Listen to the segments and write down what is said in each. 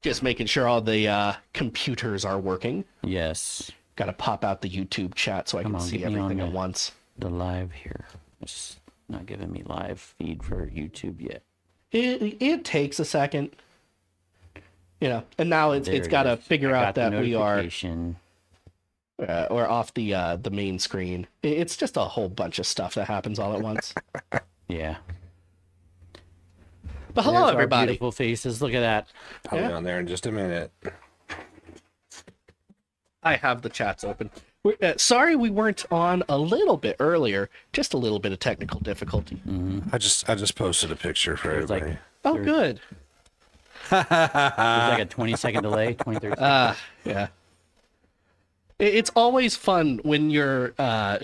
Just making sure all the computers are working. Yes. Got to pop out the YouTube chat so I can see everything at once. The live here. It's not giving me live feed for YouTube yet. It takes a second. And now it's got to figure out that we are or off the main screen. It's just a whole bunch of stuff that happens all at once. Yeah. But hello, everybody. Beautiful faces. Look at that. I'll be on there in just a minute. I have the chats open. Sorry we weren't on a little bit earlier. Just a little bit of technical difficulty. Mm-hmm. I just posted a picture for everybody. Good. There's like a 20-second delay, 20, 30 seconds. Yeah. It's always fun when your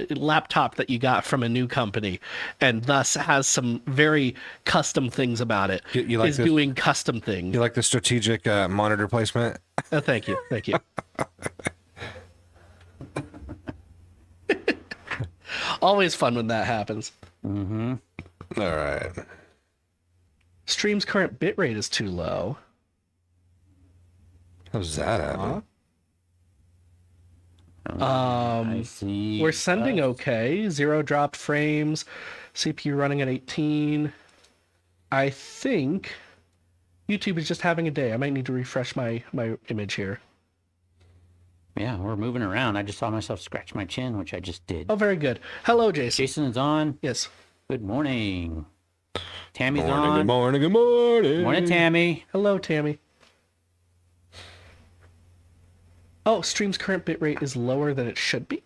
laptop that you got from a new company and thus has some very custom things about it is doing custom things. You like the strategic monitor placement? Thank you. Thank you. Always fun when that happens. Mm-hmm. All right. Stream's current bitrate is too low. How's that happen? I see. We're sending okay. 0 dropped frames. CPU running at 18. I think YouTube is just having a day. I might need to refresh my image here. Yeah, we're moving around. I just saw myself scratch my chin, which I just did. Oh, very good. Hello, Jason. Jason is on. Yes. Good morning. Tammy's Good on. morning. Good morning. Morning, Tammy. Hello, Tammy. Oh, stream's current bitrate is lower than it should be.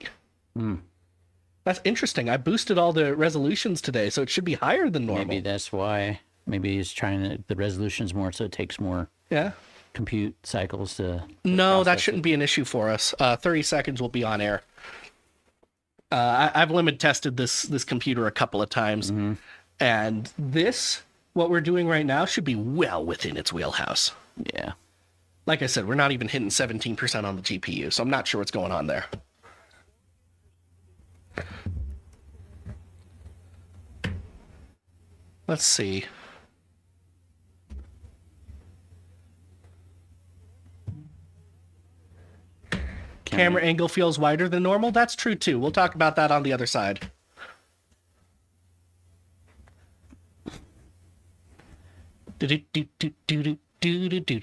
That's interesting. I boosted all the resolutions today, so it should be higher than normal. Maybe that's why. Maybe he's trying to, the resolution's more, so it takes more compute cycles to No, that shouldn't be an issue for us. 30 seconds will be on air. I've limit tested this computer a couple of times, and what we're doing right now, should be well within its wheelhouse. Yeah. Like I said, we're not even hitting 17% on the GPU, so I'm not sure what's going on there. Let's see. Camera angle feels wider than normal. That's true, too. We'll talk about that on the other side. Do-do-do-do-do-do-do-do.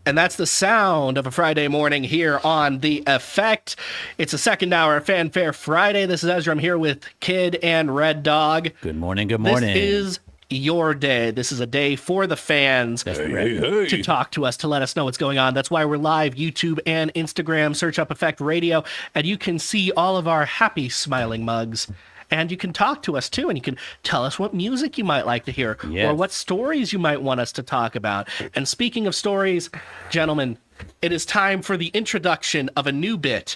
And that's the sound of a Friday morning here on The Effect. It's a second hour of Fanfare Friday. This is Ezra. I'm here with Kid and Redogg. Good morning. Good morning. This is your day. This is a day for the fans to talk to us, to let us know what's going on. That's why we're live, YouTube and Instagram. Search up Effect Radio, and you can see all of our happy, smiling mugs. And you can talk to us, too, and you can tell us what music you might like to hear or what stories you might want us to talk about. And speaking of stories, gentlemen, it is time for the introduction of a new bit,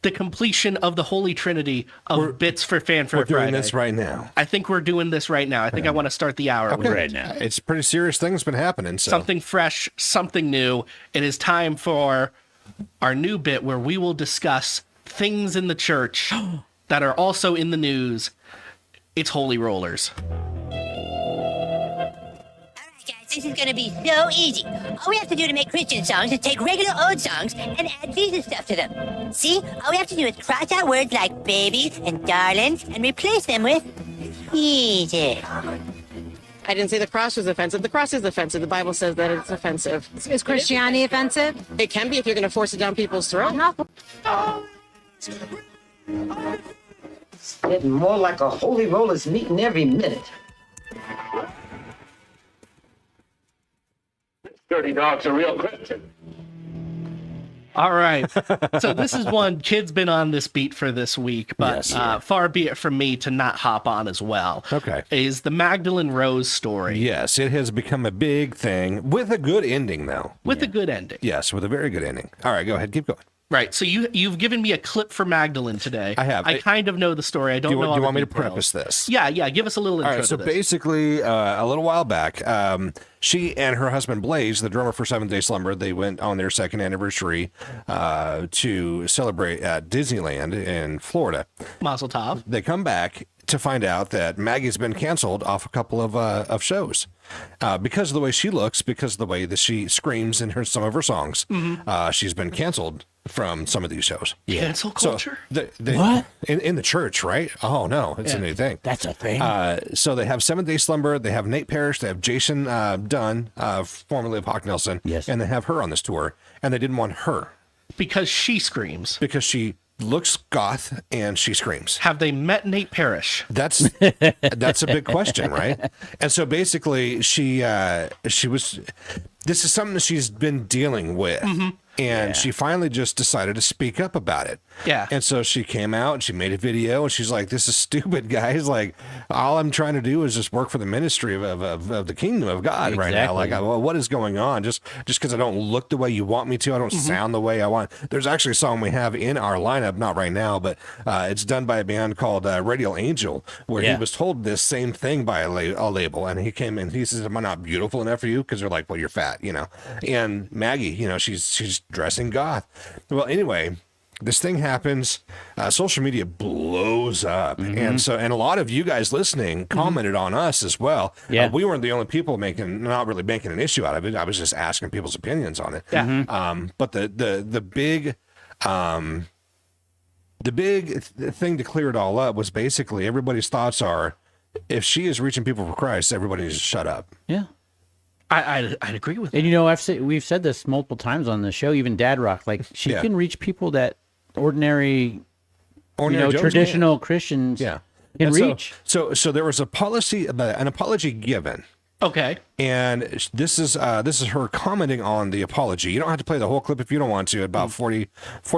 the completion of the Holy Trinity of bits for Fanfare Friday. We're doing this right now. I think we're doing this right now. I think I want to start the hour with right now. It's pretty serious things been happening. So. Something fresh, something new. It is time for our new bit where we will discuss things in the church that are also in the news. It's Holy Rollers. All right, guys, this is going to be so easy. All we have to do to make Christian songs is take regular old songs and add Jesus stuff to them. See? All we have to do is cross out words like babies and darlings and replace them with Jesus. I didn't say the cross was offensive. The cross is offensive. The Bible says that it's offensive. Is Christianity offensive? It can be if you're going to force it down people's throat. Getting more like a holy roller's meeting every minute. Dirty dog's a real Christian. All right. So this is one Kid's been on this beat for this week, but far be it from me to not hop on as well. Okay. Is the Magdalene Rose story. Yes, it has become a big thing with a good ending, though. With a good ending. Yes, with a very good ending. All right, go ahead. Keep going. Right. So you've given me a clip for Magdalene today. I have. I kind of know the story. I don't know all the Do you want me to details. preface this? Yeah. Give us a little intro All right, so to this. basically, a little while back, she and her husband Blaze, the drummer for Seventh Day Slumber, they went on their second anniversary to celebrate at Disneyland in Florida. Mazel tov. They come back to find out that Maggie's been canceled off a couple of shows because of the way she looks, because of the way that she screams in some of her songs. She's been canceled from some of these shows. Cancel culture? So What? In the church, right? Oh, no, it's a new thing. That's a thing. So they have 7 Day Slumber, they have Nate Parrish, they have Jason Dunn, formerly of Hawk Nelson, Yes. and they have her on this tour, and they didn't want her Because she screams. because she looks goth and she screams. Have they met Nate Parrish? That's a big question, right? And so basically, she was. This is something that she's been dealing with, and she finally just decided to speak up about it. Yeah. And so she came out and she made a video, and she's like, "This is stupid, guys. Like, all I'm trying to do is just work for the ministry of the kingdom of God right now. Like, what is going on? Just because I don't look the way you want me to, I don't sound the way I want." There's actually a song we have in our lineup, not right now, but it's done by a band called Radial Angel, where he was told this same thing by a label, and he came in, he says, "Am I not beautiful enough for you?" Because they're like, "Well, you're fat, you know." And Maggie, she's dressing goth. Well, anyway, this thing happens, social media blows up, and a lot of you guys listening commented on us as well. We weren't the only people not really making an issue out of it. I was just asking people's opinions on it. But the big thing to clear it all up was basically everybody's thoughts are, if she is reaching people for Christ, everybody needs to shut up. Yeah. I'd agree with that. And we've said this multiple times on the show, even Dad Rock, like she can reach people that ordinary traditional Christians can reach. So there was an apology given. Okay. And this is her commenting on the apology. You don't have to play the whole clip if you don't want to. About 40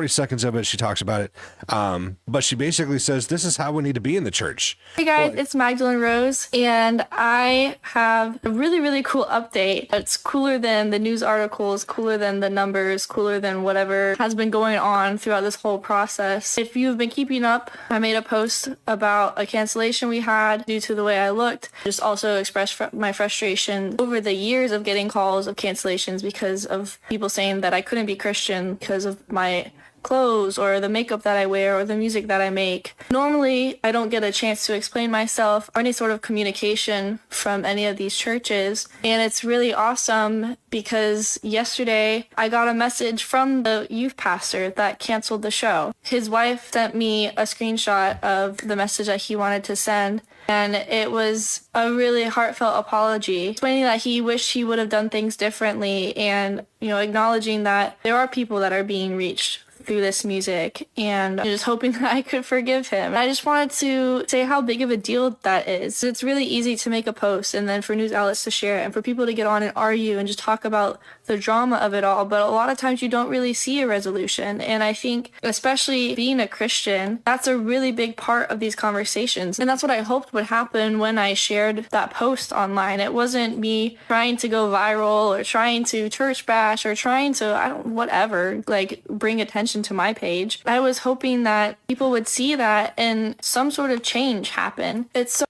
seconds of it, she talks about it. But she basically says, this is how we need to be in the church. Hey guys, it's Magdalene Rose, and I have a really, really cool update. It's cooler than the news articles, cooler than the numbers, cooler than whatever has been going on throughout this whole process. If you've been keeping up, I made a post about a cancellation we had due to the way I looked. Just also expressed my frustration over the years of getting calls of cancellations because of people saying that I couldn't be Christian because of my clothes or the makeup that I wear or the music that I make. Normally, I don't get a chance to explain myself or any sort of communication from any of these churches. And it's really awesome because yesterday I got a message from the youth pastor that canceled the show. His wife sent me a screenshot of the message that he wanted to send. And it was a really heartfelt apology, explaining that he wished he would have done things differently and, acknowledging that there are people that are being reached through this music, and just hoping that I could forgive him. I just wanted to say how big of a deal that is. It's really easy to make a post and then for news outlets to share it and for people to get on and argue and just talk about the drama of it all, but a lot of times you don't really see a resolution. And I think, especially being a Christian, that's a really big part of these conversations. And that's what I hoped would happen when I shared that post online. It wasn't me trying to go viral or trying to church bash or trying to, bring attention to my page. I was hoping that people would see that and some sort of change happen. It's so...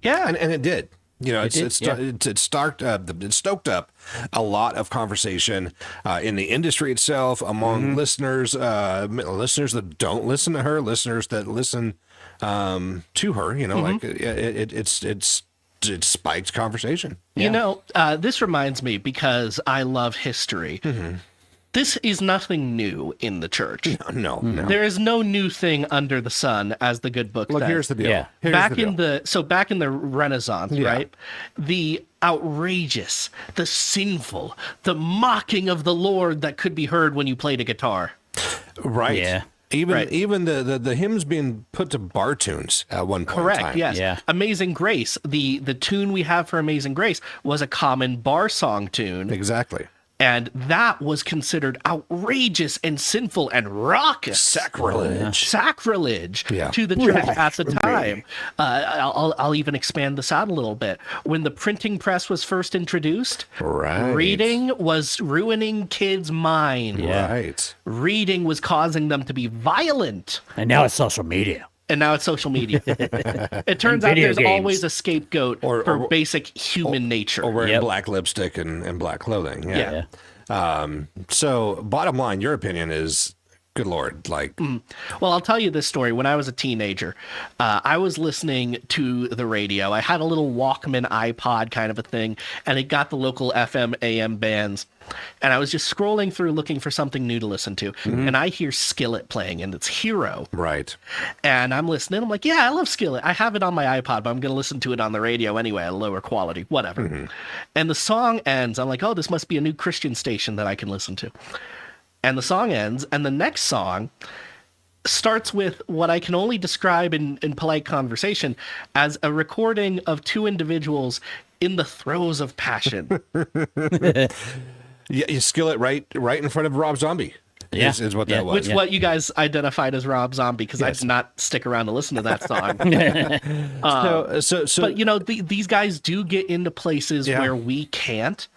Yeah, and it did. It stoked up a lot of conversation in the industry itself, among listeners that don't listen to her, listeners that listen to her. It spiked conversation. This reminds me, because I love history. This is nothing new in the church. No. There is no new thing under the sun, as the good book says. Here's the deal. Yeah. Back in the Renaissance, right? The outrageous, the sinful, the mocking of the Lord that could be heard when you played a guitar. Right. Yeah. Even the hymns being put to bar tunes at one point. Correct. In time. Yes. Yeah. Amazing Grace. The tune we have for Amazing Grace was a common bar song tune. Exactly. And that was considered outrageous and sinful and raucous. Sacrilege to the church at the time. I'll even expand this out a little bit. When the printing press was first introduced, reading was ruining kids' minds. Yeah. Right. Reading was causing them to be violent. And now it's social media. It turns out there's always a scapegoat for basic human nature. Or wearing black lipstick and black clothing. Yeah. So bottom line, your opinion is good Lord. Like, Well, I'll tell you this story. When I was a teenager, I was listening to the radio. I had a little Walkman iPod kind of a thing, and it got the local FM, AM bands. And I was just scrolling through looking for something new to listen to. And I hear Skillet playing, and it's Hero. right. And I'm listening. I'm like, yeah, I love Skillet. I have it on my iPod, but I'm going to listen to it on the radio anyway at a lower quality, whatever. And the song ends. I'm like, oh, this must be a new Christian station that I can listen to. And the song ends, and the next song starts with what I can only describe in polite conversation as a recording of two individuals in the throes of passion. Yeah, you Skillet right in front of Rob Zombie. Yeah. Is what that was. Which what you guys identified as Rob Zombie, because I did not stick around to listen to that song. So But, you know, these guys do get into places where we can't.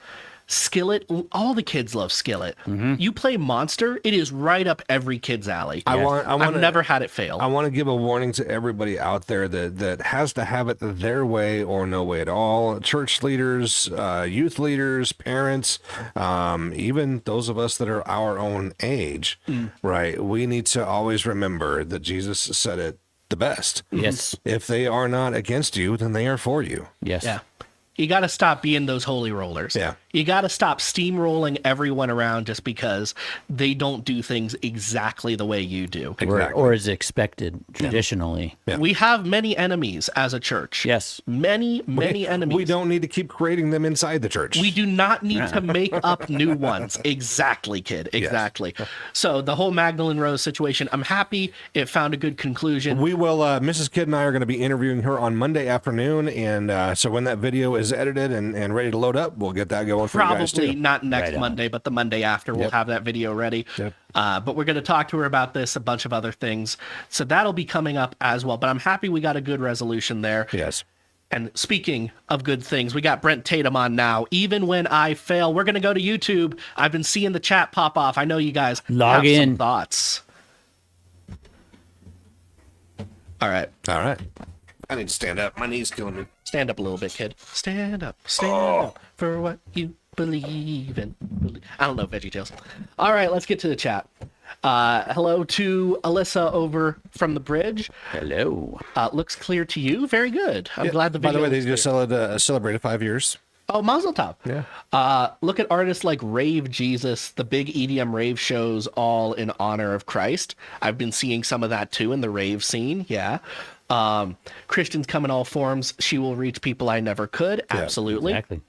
Skillet, all the kids love Skillet. You play Monster, it is right up every kid's alley. I've never had it fail. I want to give a warning to everybody out there that has to have it their way or no way at all. Church leaders, youth leaders, parents, even those of us that are our own age, right? We need to always remember that Jesus said it the best. Yes. If they are not against you, then they are for you. Yes. Yeah. You got to stop being those holy rollers. Yeah. You got to stop steamrolling everyone around just because they don't do things exactly the way you do. Or is expected traditionally. Yeah. We have many enemies as a church. Yes. Many enemies. We don't need to keep creating them inside the church. We do not need to make up new ones. Exactly, kid. Exactly. Yes. So the whole Magdalene Rose situation, I'm happy it found a good conclusion. We will, Mrs. Kidd and I are going to be interviewing her on Monday afternoon. And so when that video is edited and ready to load up, we'll get that going for you guys too. Probably not next Monday, but the Monday after, we'll have that video ready. Yep. But we're going to talk to her about this, a bunch of other things. So that'll be coming up as well. But I'm happy we got a good resolution there. Yes. And speaking of good things, we got Brent Tatum on now. Even when I fail, we're going to go to YouTube. I've been seeing the chat pop off. I know you guys have some thoughts. All right. I need to stand up. My knee's killing me. Stand up a little bit, kid. Stand up for what you believe in. I don't know, VeggieTales. All right, let's get to the chat. Hello to Alyssa over from the bridge. Hello. Looks clear to you. Very good. I'm glad the video. By the way, they just celebrated 5 years. Oh, Mazel Tov. Yeah. Look at artists like Rave Jesus, the big EDM rave shows, all in honor of Christ. I've been seeing some of that too in the rave scene. Yeah. Christians come in all forms. She will reach people I never could. Absolutely. Exactly.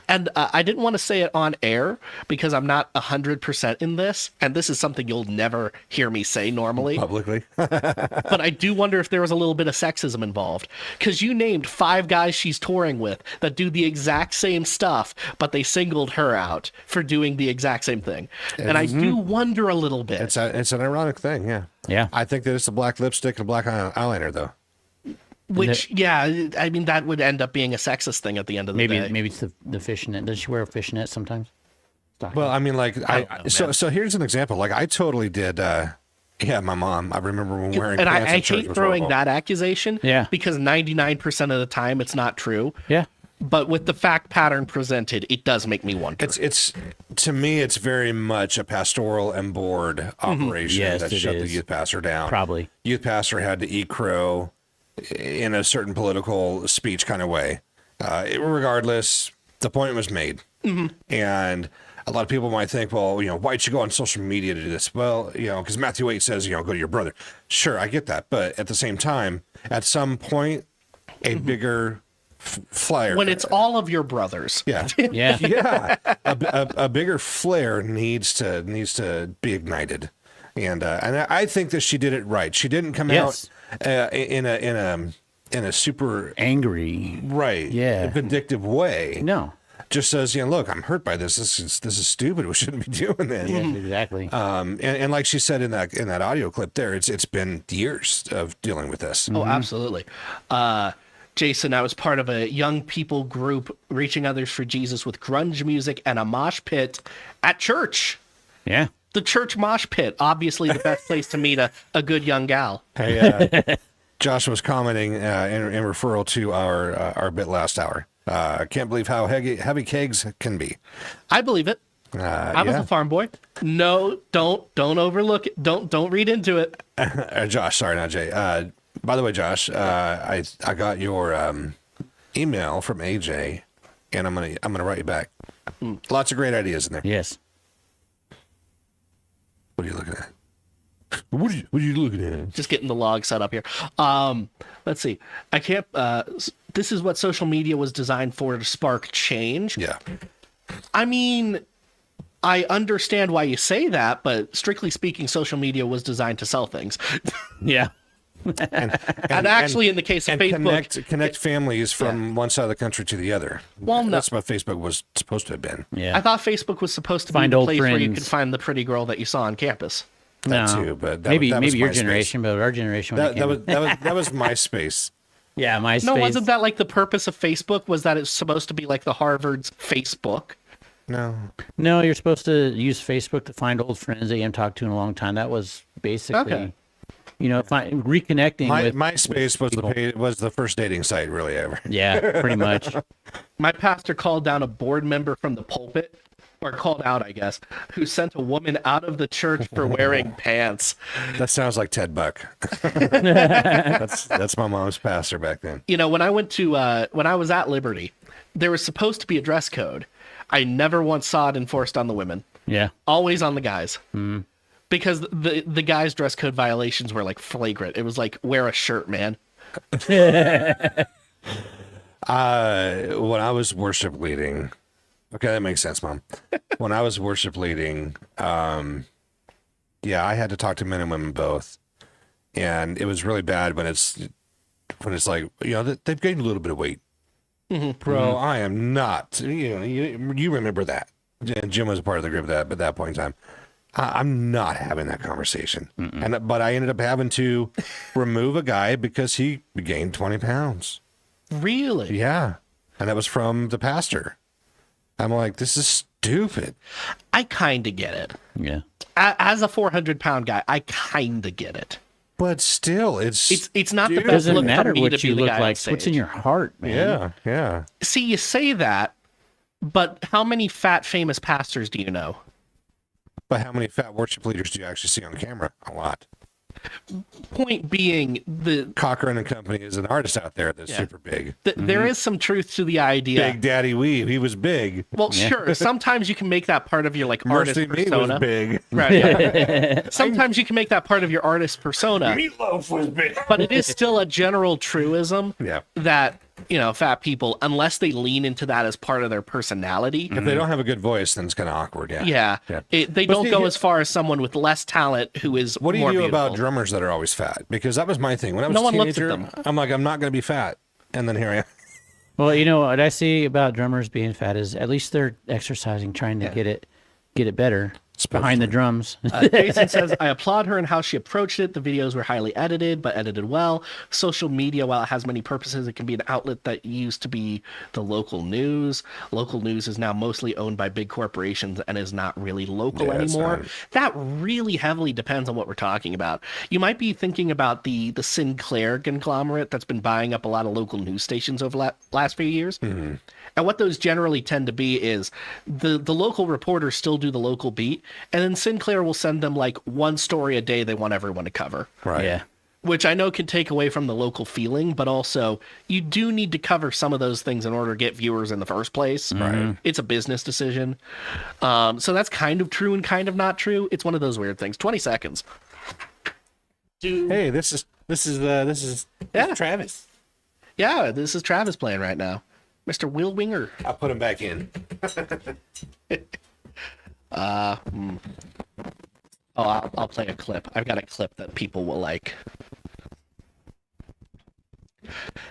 And I didn't want to say it on air because I'm not 100% in this. And this is something you'll never hear me say normally. Publicly. But I do wonder if there was a little bit of sexism involved. Because you named 5 guys she's touring with that do the exact same stuff, but they singled her out for doing the exact same thing. And I do wonder a little bit. It's an ironic thing, yeah. Yeah. I think that it's a black lipstick and a black eyeliner, though. Which, I mean, that would end up being a sexist thing at the end of the day. Maybe it's the fishnet. Does she wear a fishnet sometimes? Well, I mean, like, so here's an example. Like, I totally did. My mom. I remember when wearing. And pants I hate throwing that accusation. Yeah. Because 99% of the time it's not true. Yeah. But with the fact pattern presented, it does make me wonder. It's to me, it's very much a pastoral and board operation Yes, that it shut the is. youth pastor down. Probably. Youth pastor had to eat crow in a certain political speech kind of way. Regardless, the point was made. And a lot of people might think, well, why'd you go on social media to do this? Well, because Matthew 8 says, go to your brother. Sure, I get that. But at the same time, at some point, a bigger flare. When it's all of your brothers. Yeah. Yeah. Yeah. A bigger flare needs to be ignited. And I think that she did it right. She didn't come out in a super angry, vindictive way. No, just says, look, I'm hurt by this. This is stupid. We shouldn't be doing this. Yes, exactly. And like she said in that audio clip there, it's been years of dealing with this. Oh, absolutely. Jason, I was part of a young people group reaching others for Jesus with grunge music and a mosh pit at church. Yeah. The church mosh pit, obviously the best place to meet a good young gal. Hey, Josh was commenting in referral to our bit last hour. I can't believe how heavy kegs can be. I believe it. I was a farm boy. No, don't overlook it. Don't read into it. Josh, sorry, not Jay. By the way, Josh, I got your email from AJ, and I'm gonna write you back. Lots of great ideas in there. Yes. What are you looking at? What are you looking at? Just getting the log set up here. Let's see. I can't. This is what social media was designed for, to spark change. Yeah. I mean, I understand why you say that, but strictly speaking, social media was designed to sell things. Yeah. And actually, in the case of Facebook, connect families from one side of the country to the other. Well, no. That's what Facebook was supposed to have been. Yeah. I thought Facebook was supposed to Find be the old place where you friends. could find the pretty girl that you saw on campus. That too, but maybe that was your MySpace. generation, but our generation. That was MySpace. Yeah, MySpace. No, wasn't that like the purpose of Facebook? Was that it's supposed to be like the Harvard's Facebook? No, you're supposed to use Facebook to find old friends that you haven't talked to in a long time. That was basically, reconnecting with MySpace was the first dating site really ever. Yeah, pretty much. My pastor called down a board member from the pulpit, or called out, I guess, who sent a woman out of the church for wearing pants. That sounds like Ted Buck. That's my mom's pastor back then. You know, when I was at Liberty, there was supposed to be a dress code. I never once saw it enforced on the women. Yeah. Always on the guys. Because the guys' dress code violations were like flagrant. It was like, wear a shirt, man. When I was worship leading, okay, that makes sense, Mom. When I was worship leading, I had to talk to men and women both, and it was really bad when it's like, they've gained a little bit of weight. Bro, I am not. You remember that. Jim was a part of the group at that point in time. I'm not having that conversation. But I ended up having to remove a guy because he gained 20 pounds. Really? Yeah. And that was from the pastor. I'm like, this is stupid. I kind of get it. Yeah. As a 400-pound guy, I kind of get it. But still, it's not the It best doesn't look matter for me what to be you the look guy on like. What's in stage. your heart, man? Yeah. See, you say that, but how many fat famous pastors do you know? But how many fat worship leaders do you actually see on camera? A lot. Point being, Cochran and Company is an artist out there that's super big. There is some truth to the idea. Big Daddy Weave, he was big. Well, sure. Sometimes you can make that part of your artist Mercy Me persona. was big. Right. Yeah. Sometimes you can make that part of your artist persona. Meatloaf was big. But it is still a general truism that fat people, unless they lean into that as part of their personality. If they don't have a good voice, then it's kind of awkward. Yeah. They don't go as far as someone with less talent who is What do you more do beautiful. about drummers that are always fat? Because that was my thing. When I was No a one looks at teenager, them. I'm like, I'm not going to be fat. And then here I am. Well, what I see about drummers being fat is at least they're exercising, trying to get it better behind the drums. Jason says, I applaud her in how she approached it. The videos were highly edited, but edited well. Social media, while it has many purposes, it can be an outlet that used to be the local news. Local news is now mostly owned by big corporations and is not really local anymore. That really heavily depends on what we're talking about. You might be thinking about the Sinclair conglomerate that's been buying up a lot of local news stations over the last few years. And what those generally tend to be is the local reporters still do the local beat, and then Sinclair will send them like one story a day they want everyone to cover. Right. Yeah. Which I know can take away from the local feeling, but also you do need to cover some of those things in order to get viewers in the first place. Right. It's a business decision. So that's kind of true and kind of not true. It's one of those weird things. 20 seconds. Hey, this is Travis. Yeah, this is Travis playing right now. Mr. Will Winger. I'll put him back in. I'll play a clip. I've got a clip that people will like.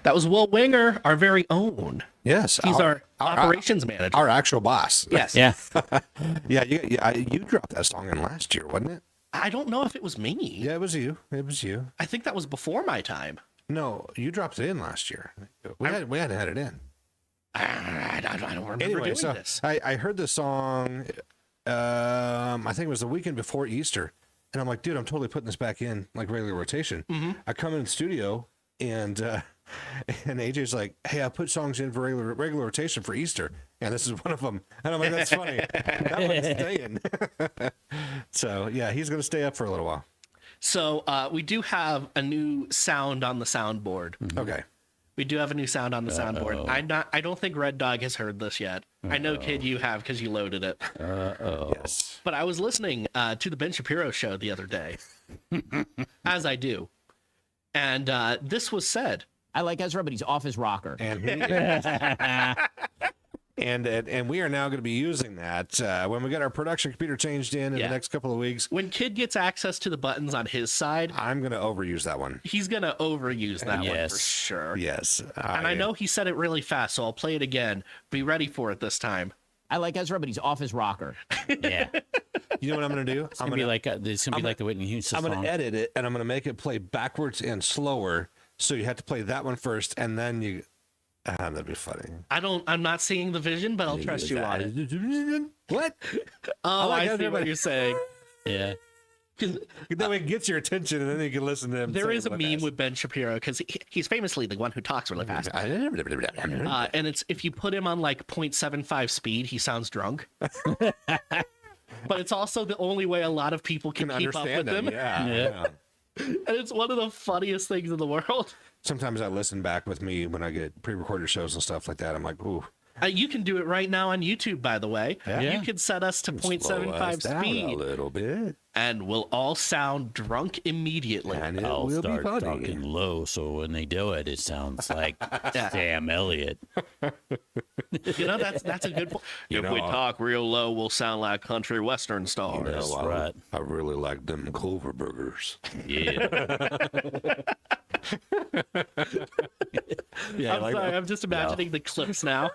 That was Will Winger, our very own. Yes. He's our operations manager. Our actual boss. Yes. Yeah. You dropped that song in last year, wasn't it? I don't know if it was me. Yeah, it was you. It was you. I think that was before my time. No, you dropped it in last year. We hadn't had it in. I don't remember doing this. I heard the song, I think it was the weekend before Easter. And I'm like, dude, I'm totally putting this back in, like regular rotation. I come in the studio and And AJ's like, hey, I put songs in for regular rotation for Easter, and this is one of them. And I'm like, that's funny. That one's staying. So, yeah, he's going to stay up for a little while. So we do have a new sound on the soundboard. Mm-hmm. Okay. We do have a new sound on the soundboard. I don't think Redogg has heard this yet. I know, Kid, you have because you loaded it. Yes. But I was listening to the Ben Shapiro show the other day, as I do, and this was said. I like Ezra, but he's off his rocker. And and we are now going to be using that when we get our production computer changed in the next couple of weeks. When Kid gets access to the buttons on his side, I'm going to overuse that one. He's going to overuse that one for sure. Yes. And I know he said it really fast, so I'll play it again. Be ready for it this time. I like Ezra, but he's off his rocker. Yeah. You know what I'm going to do? It's going to be like the Whitney Houston song. I'm going to edit it, and I'm going to make it play backwards and slower. So you have to play that one first, and then you... that'd be funny. I'm not seeing the vision, but I'll trust you on it. What? Oh, I see what you're saying. Yeah. That way it gets your attention, and then you can listen to him. There is a meme with Ben Shapiro, because he's famously the one who talks really fast. And it's if you put him on like 0.75 speed, he sounds drunk. But it's also the only way a lot of people can keep up with him. Yeah. And it's one of the funniest things in the world. Sometimes I listen back with me when I get pre-recorded shows and stuff like that. I'm like, ooh. You can do it right now on YouTube, by the way. Yeah. You can set us to 0.75 speed. A little bit. And we'll all sound drunk immediately. And it I'll will start be funny. talking low, so when they do it, it sounds like Sam Elliott. You know, that's a good point. If we talk real low, we'll sound like country western stars. That's right. I really like them Clover burgers. Yeah. I'm sorry, I'm just imagining the clips now.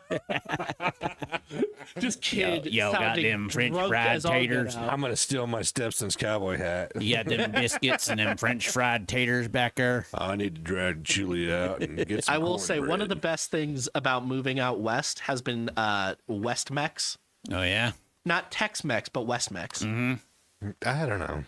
Just Kid Yo, got sounding them French drunk fried as all get taters. out. I'm going to steal my Stepson's cowboy hat. You got them biscuits and them French fried taters back there. I need to drag Julie out and get some I will say one of the cornbread. best things about moving out west has been West Mex. Oh, yeah? Not Tex-Mex, but West Mex. Mm-hmm. I don't know.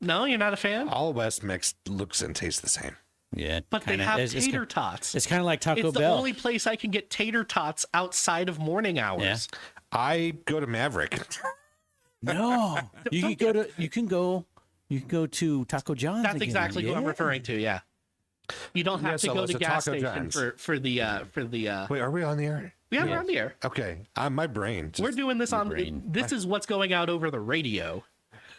No, you're not a fan? All West Mex looks and tastes the same. Yeah. But they have tater tots. It's kind of like Taco It's the Bell. only place I can get tater tots outside of morning hours. Yeah. I go to Maverick. No. You can go to Taco John's. That's again. exactly who I'm Yeah. referring to, yeah. You don't have to go to Alyssa, gas Taco station John's. for the Wait, are we on the air? we have it on the air. Okay. My brain. We're doing this on brain. this is what's going out over the radio.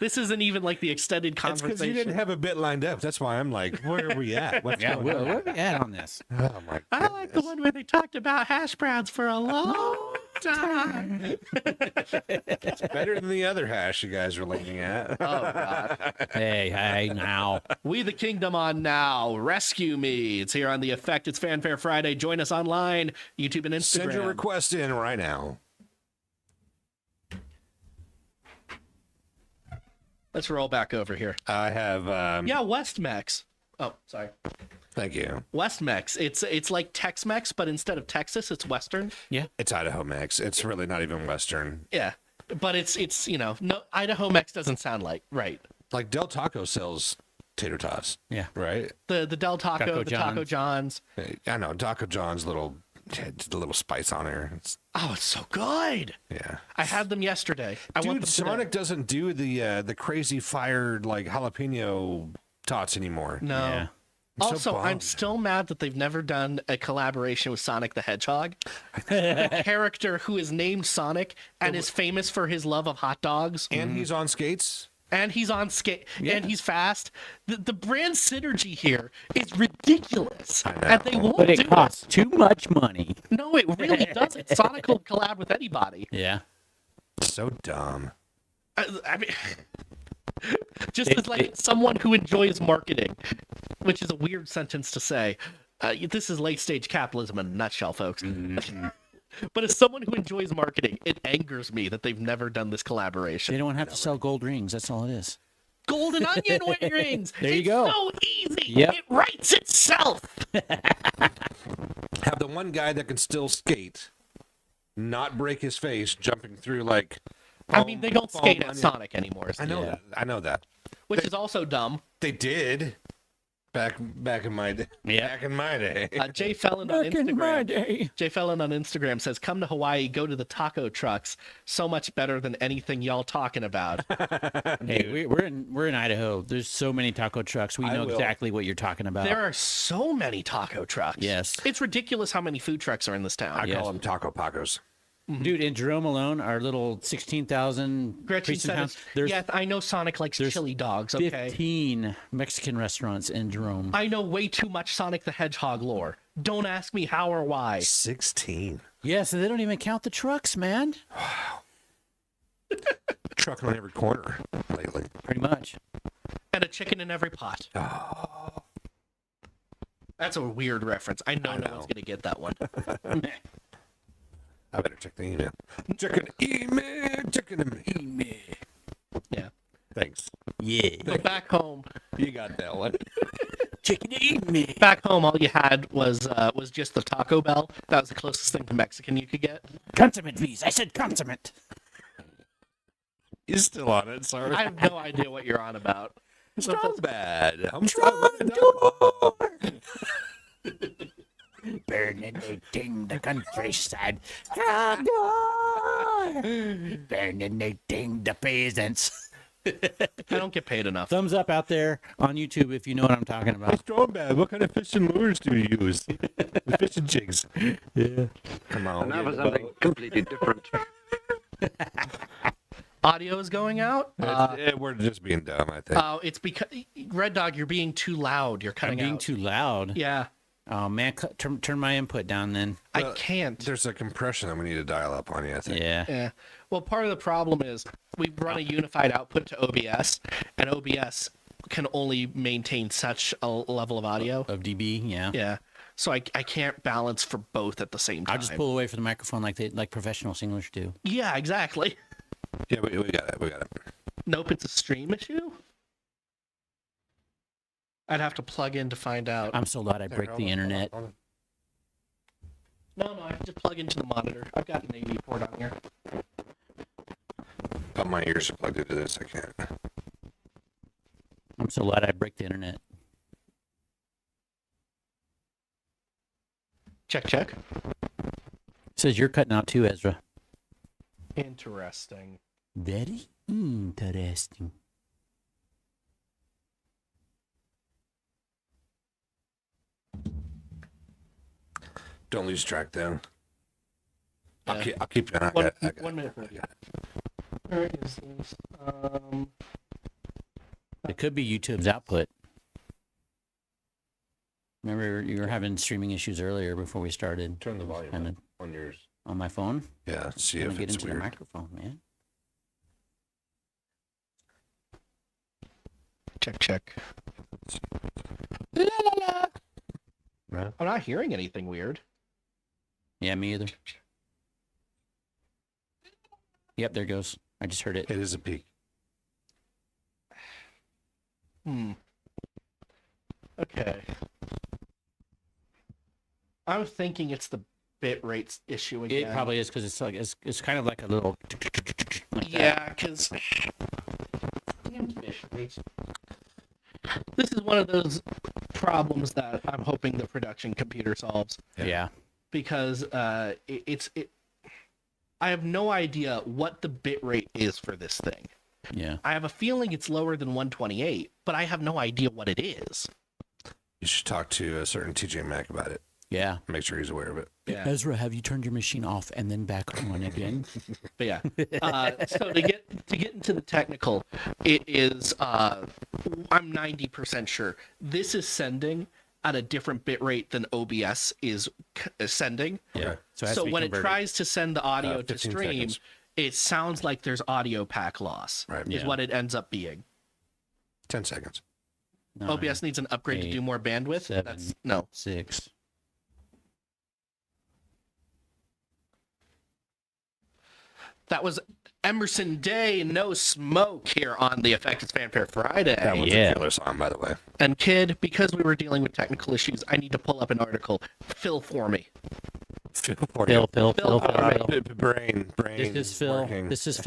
This isn't even like the extended It's because conversation. you didn't have a bit lined up. That's why I'm like, where are we at? What's Yeah, going on? where are we at on this? Oh my I like the one where they talked about hash browns for a long time. It's better than the other hash you guys are looking at. Oh, God. Hey, now. We the Kingdom on now. Rescue me. It's here on The Effect. It's Fanfare Friday. Join us online, YouTube and Instagram. Send your request in right now. Let's roll back over here. I have. Yeah, West Mex. Oh, sorry. Thank you. West Mex. It's like Tex-Mex, but instead of Texas, it's Western. Yeah. It's Idaho Mex. It's really not even Western. Yeah, but it's no Idaho Mex doesn't sound like right. Like Del Taco sells tater tots. Yeah. Right. The Del Taco, Taco John's. I know Taco John's little spice on there. It's so good. Yeah. I had them yesterday. I want Dude, them today. Sonic doesn't do the crazy fired like jalapeno tots anymore. No. Yeah. I'm so Also, I'm bummed. still mad that they've never done a collaboration with Sonic the Hedgehog, a character who is named Sonic and is famous for his love of hot dogs. And he's on skates. And he's on skate, and he's fast. The brand synergy here is ridiculous, and they won't But do it costs too much money. it. No, it really doesn't. Sonic will collab with anybody. Yeah. So dumb. I mean, just as like someone who enjoys marketing, which is a weird sentence to say. This is late stage capitalism in a nutshell, folks. But as someone who enjoys marketing, it angers me that they've never done this collaboration. They don't have to sell gold rings. That's all it is. Golden onion rings. There you it's go. So easy. Yep. It writes itself. Have the one guy that can still skate, not break his face jumping through like. I mean, they don't skate at onion. Sonic anymore. I know that. I know that. Which is also dumb. They did Back in my day. Yeah. Back in my day. Jay Felon on Back in my Instagram. day. Jay Felon on Instagram says, "Come to Hawaii, go to the taco trucks. So much better than anything y'all talking about." Hey, we're in Idaho. There's so many taco trucks. We know exactly what you're talking about. There are so many taco trucks. Yes. It's ridiculous how many food trucks are in this town. I call them taco pacos. Dude, in Jerome alone, our little 16,000 Gretchen Christian said, town, there's yeah, I know Sonic likes chili dogs, okay? 15 Mexican restaurants in Jerome. I know way too much Sonic the Hedgehog lore. Don't ask me how or why. 16. Yeah, so they don't even count the trucks, man. Truck on every corner lately. Pretty much. And a chicken in every pot. Oh. That's a weird reference. I know no one's going to get that one. I better check the email. Checking the email. Checking the email. Yeah. Thanks. Yeah. But back home. You got that one. Chicken eat me. Back home, all you had was just the Taco Bell. That was the closest thing to Mexican you could get. Consummate, please. I said consummate. You're still on it, sorry. I have no idea what you're on about. Strong bad. I'm Burninating the countryside. Burninating the peasants. I don't get paid enough. Thumbs up out there on YouTube if you know what I'm talking about. Strong bad. What kind of fishing lures do you use? The fishing jigs. Yeah. Come on. And that was something completely different. Audio is going out? We're just being dumb, I think. Oh, it's because Redogg, you're being too loud. You're cutting I'm being out. too loud. Yeah. Oh man, turn my input down then. I can't. There's a compression that we need to dial up on you, I think. Yeah. Yeah. Well, part of the problem is we run a unified output to OBS, and OBS can only maintain such a level of audio. Of dB, yeah. Yeah. So I can't balance for both at the same time. I'll just pull away from the microphone like professional singers do. Yeah, exactly. Yeah, we got it. We got it. Nope, it's a stream issue. I'd have to plug in to find out. I'm so glad I break the internet. No, I can just plug into the monitor. I've got an AV port on here. But my ears are plugged into this. I can't. I'm so glad I break the internet. Check. It says you're cutting out too, Ezra. Interesting. Very interesting. Don't lose track, then. Yeah. I'll keep going. I got it. 1 minute. Where is this? It could be YouTube's output. Remember, you were having streaming issues earlier before we started. Turn the volume up on yours. On my phone? Yeah, see I'm if gonna get it's into weird. the microphone, man. Check. La la la. Right. I'm not hearing anything weird. Yeah, me either. Yep, there it goes. I just heard it. It is a peak. Okay. I'm thinking it's the bit rates issue again. It probably is because it's like it's kind of like a little. Yeah, because this is one of those problems that I'm hoping the production computer solves. Yeah. Because I have no idea what the bit rate is for this thing. Yeah. I have a feeling it's lower than 128, but I have no idea what it is. You should talk to a certain TJ Mac about it. Yeah. Make sure he's aware of it. Yeah. Ezra, have you turned your machine off and then back on again? But yeah. So to get into the technical, it is I'm 90% sure this is sending at a different bit rate than OBS is sending. Yeah. So when it tries to send the audio to 15 stream, seconds. it sounds like there's audio pack loss. Right. Is what it ends up being. 10 seconds. 9, OBS needs an upgrade to do more bandwidth. 7, No. 6. That was Emerson Day, No Smoke here on the Effective Fanfare Friday. That was a killer song, by the way. And kid, because we were dealing with technical issues, I need to pull up an article. Fill for me. Phil. Brain. This is Phil. Working. This is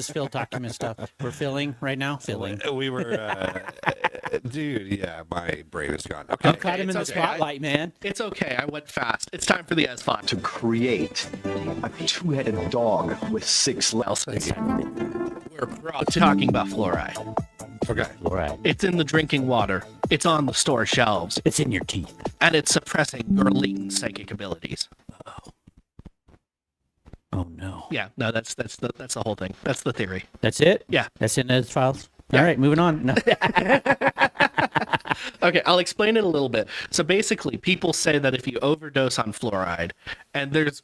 Phil document stuff. We're filling right now. Filling. We were Dude, yeah, my brain is gone. Okay. Caught him in the spotlight, man. It's okay. I went fast. It's time for the S5. To create a two-headed dog with 6 legs. We're talking about fluoride. Okay. Fluoride. It's in the drinking water. It's on the store shelves. It's in your teeth. And it's suppressing your latent psychic abilities. Oh no. Yeah, no, that's the whole thing. That's the theory. That's it? Yeah. That's in those files? Yeah. All right, moving on. No. Okay, I'll explain it a little bit. So basically, people say that if you overdose on fluoride, and there's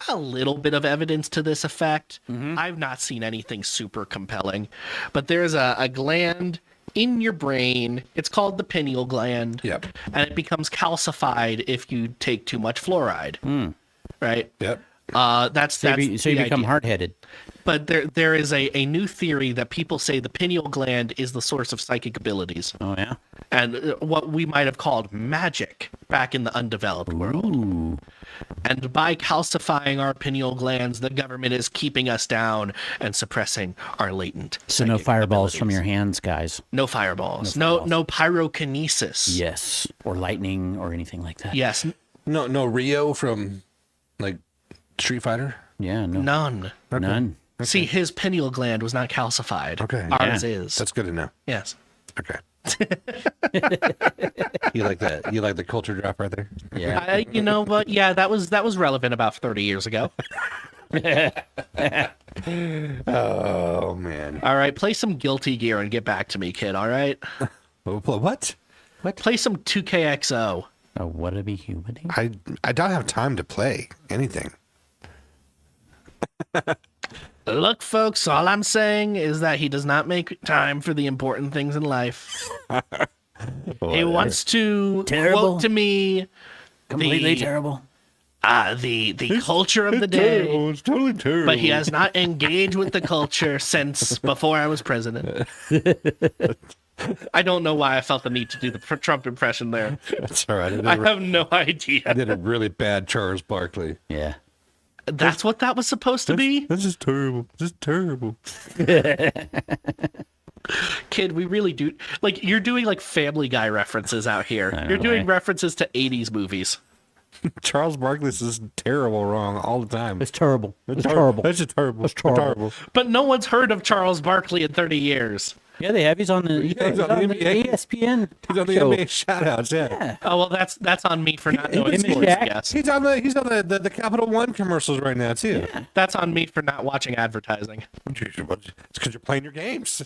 a little bit of evidence to this effect. I've not seen anything super compelling, but there's a gland in your brain. It's called the pineal gland. Yep. And it becomes calcified if you take too much fluoride. Right? Yep. That's So you the become idea. hard-headed. But there is a new theory that people say the pineal gland is the source of psychic abilities. Oh, yeah? And what we might have called magic back in the undeveloped world. Ooh. And by calcifying our pineal glands, the government is keeping us down and suppressing our latent. So no psychic fireballs abilities. from your hands, guys. No fireballs. No pyrokinesis. Yes. Or lightning or anything like that. Yes. No Rio from like Street Fighter. Yeah, no. None. None. See, his pineal gland was not calcified. Okay. Ours is. That's good to know. Yes. Okay. You like that? You like the culture drop right there? Yeah. You know what? Yeah, that was relevant about 30 years ago. Oh man. All right, play some Guilty Gear and get back to me, kid. All right. What? Play some 2KXO. Oh, what a be human. I don't have time to play anything. Look, folks, all I'm saying is that he does not make time for the important things in life. He wants to quote to me Completely terrible. the culture of the day. It's totally terrible. But he has not engaged with the culture since before I was president. I don't know why I felt the need to do the Trump impression there. That's all right. I have no idea. I did a really bad Charles Barkley. Yeah. That's what that was supposed to be? This is terrible. This is terrible. Kid, we really do. Like, you're doing, like, Family Guy references out here. You're doing references to 80s movies. Charles Barkley is terrible wrong all the time. It's terrible. It's terrible. That's just terrible. It's terrible. But no one's heard of Charles Barkley in 30 years. Yeah, they have. He's on the, Yeah, he's on the NBA. ESPN. He's on the show. NBA shoutouts, yeah. Oh, well, that's on me for not knowing Him and sports, Shaq. yes. He's on the Capital One commercials right now too. Yeah. That's on me for not watching advertising. It's because you're playing your games.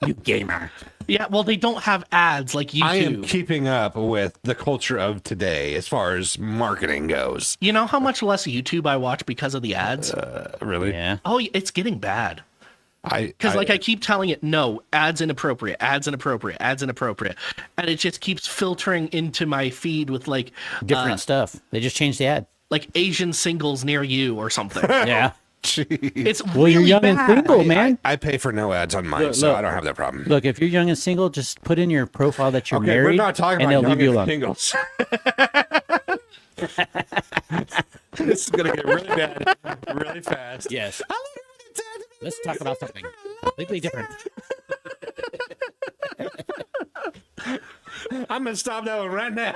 You gamer. Yeah, well, they don't have ads like YouTube. I am keeping up with the culture of today as far as marketing goes. You know how much less YouTube I watch because of the ads? Really? Yeah. Oh, it's getting bad. Because I keep telling it, no, ads inappropriate, ads inappropriate, ads inappropriate. And it just keeps filtering into my feed with like Different stuff. They just changed the ad. like Asian singles near you or something. Yeah. Jeez. It's Well, you're really young bad. and single, man. I pay for no ads on mine, Look, so look. I don't have that problem. Look, if you're young and single, just put in your profile that you're Okay, married, we're not talking and about they'll young leave you and alone. singles. This is gonna get really bad, really fast. Yes. Let's talk about something completely different. I'm gonna stop that one right now.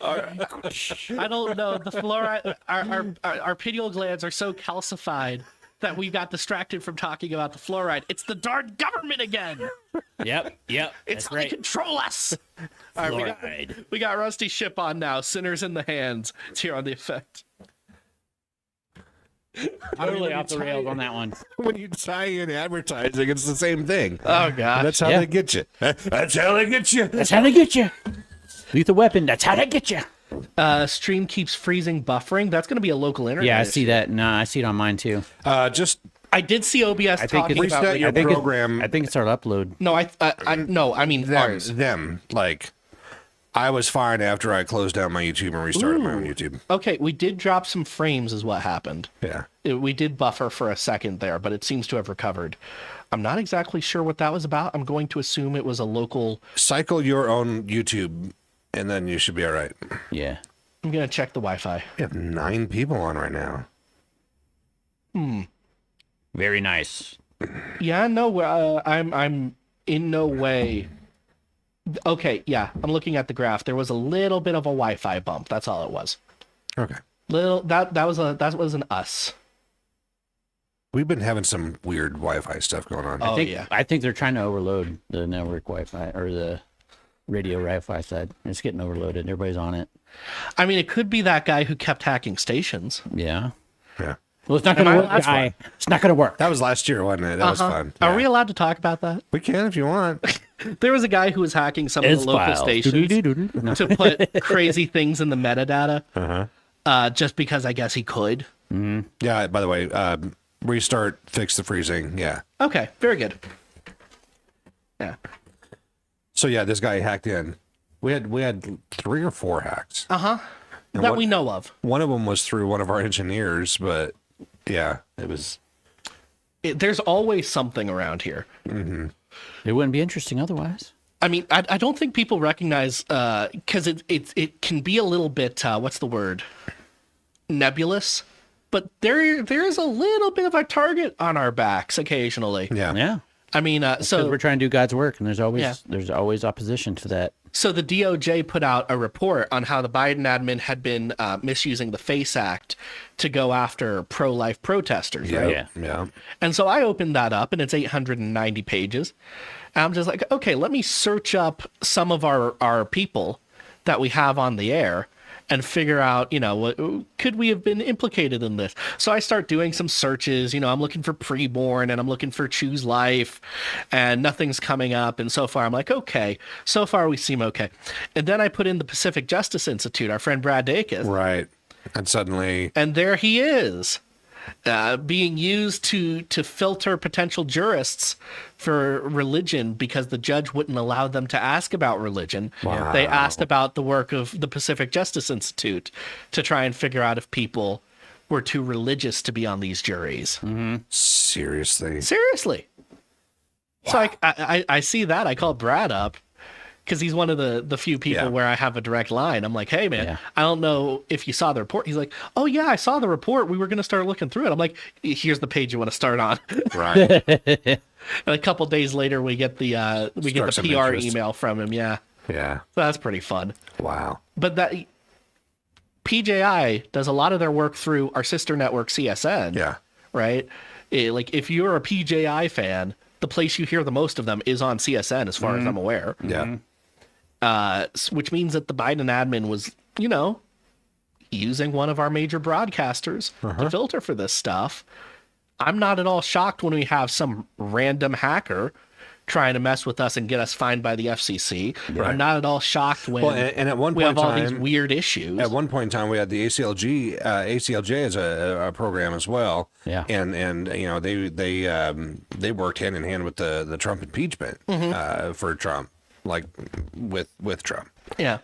I don't know. The fluoride, our pineal glands are so calcified that we got distracted from talking about the fluoride. It's the darn government again. Yep. It's That's how right. they control us. All right, we got Rusty Ship on now. Sinners in the hands. It's here on the effect. Totally off the rails on that one. When you tie in advertising, it's the same thing. Oh god, That's how Yeah. they get you. That's how they get you. That's how they get you. Lethal weapon. That's how they get you. stream keeps freezing, buffering. That's going to be a local internet. Yeah, I issue. see that. No, I see it on mine too. Just I did see OBS talking about. reset Like, your I think program. I think it's our upload. no, I mean ours. them. Like, I was fine after I closed down my YouTube and restarted my own YouTube. Okay, we did drop some frames, is what happened. Yeah. We did buffer for a second there, but it seems to have recovered. I'm not exactly sure what that was about. I'm going to assume it was a local. Cycle your own YouTube, and then you should be all right. Yeah. I'm going to check the Wi-Fi. We have 9 people on right now. Very nice. Yeah, no, I'm in no way. Okay, yeah, I'm looking at the graph. There was a little bit of a Wi-Fi bump. That's all it was. Okay. Little that was an us. We've been having some weird Wi-Fi stuff going on. I think they're trying to overload the network Wi-Fi or the radio Wi-Fi side. It's getting overloaded. Everybody's on it. I mean, it could be that guy who kept hacking stations. Yeah. Yeah. Well, it's not going to work, guy. It's not going to work. That was last year, wasn't it? That was fun. Are we allowed to talk about that? We can if you want. There was a guy who was hacking some of the local stations to put crazy things in the metadata, just because I guess he could. Mm-hmm. Yeah. By the way, restart, fix the freezing. Yeah. Okay. Very good. Yeah. So yeah, this guy hacked in. We had 3 or 4 hacks. That we know of. One of them was through one of our engineers, but yeah, it was. There's always something around here. Mm-hmm. It wouldn't be interesting otherwise. I mean, I don't think people recognize because it can be a little bit what's the word, nebulous, but there is a little bit of a target on our backs occasionally. Yeah. I mean, so we're trying to do God's work, and there's always opposition to that. So the DOJ put out a report on how the Biden admin had been misusing the FACE Act to go after pro-life protesters, right? Yeah. And so I opened that up, and it's 890 pages. And I'm just like, okay, let me search up some of our people that we have on the air and figure out, what could we have been implicated in this? So I start doing some searches. I'm looking for preborn and I'm looking for choose life, and nothing's coming up. And so far I'm like, okay, so far we seem okay. And then I put in the Pacific Justice Institute, our friend Brad Dacus. Right. And there he is, being used to filter potential jurists for religion because the judge wouldn't allow them to ask about religion. Wow. They asked about the work of the Pacific Justice Institute to try and figure out if people were too religious to be on these juries. Mm-hmm. Seriously. Wow. So I see that. I call Brad up because he's one of the few people where I have a direct line. I'm like, hey, man, I don't know if you saw the report. He's like, oh, yeah, I saw the report. We were going to start looking through it. I'm like, here's the page you want to start on. Right. And a couple days later, we get the PR email from him. Yeah. Yeah. So that's pretty fun. Wow. But that PJI does a lot of their work through our sister network, CSN. Yeah. Right? Like, if you're a PJI fan, the place you hear the most of them is on CSN, as far as I'm aware. Yeah. Which means that the Biden admin was, using one of our major broadcasters to filter for this stuff. I'm not at all shocked when we have some random hacker trying to mess with us and get us fined by the FCC. Right. I'm not at all shocked when and at one we point have all these weird issues. At one point in time, we had the ACLJ as a program as well. Yeah. And they worked hand in hand with the Trump impeachment for Trump. Like with Trump. Yeah.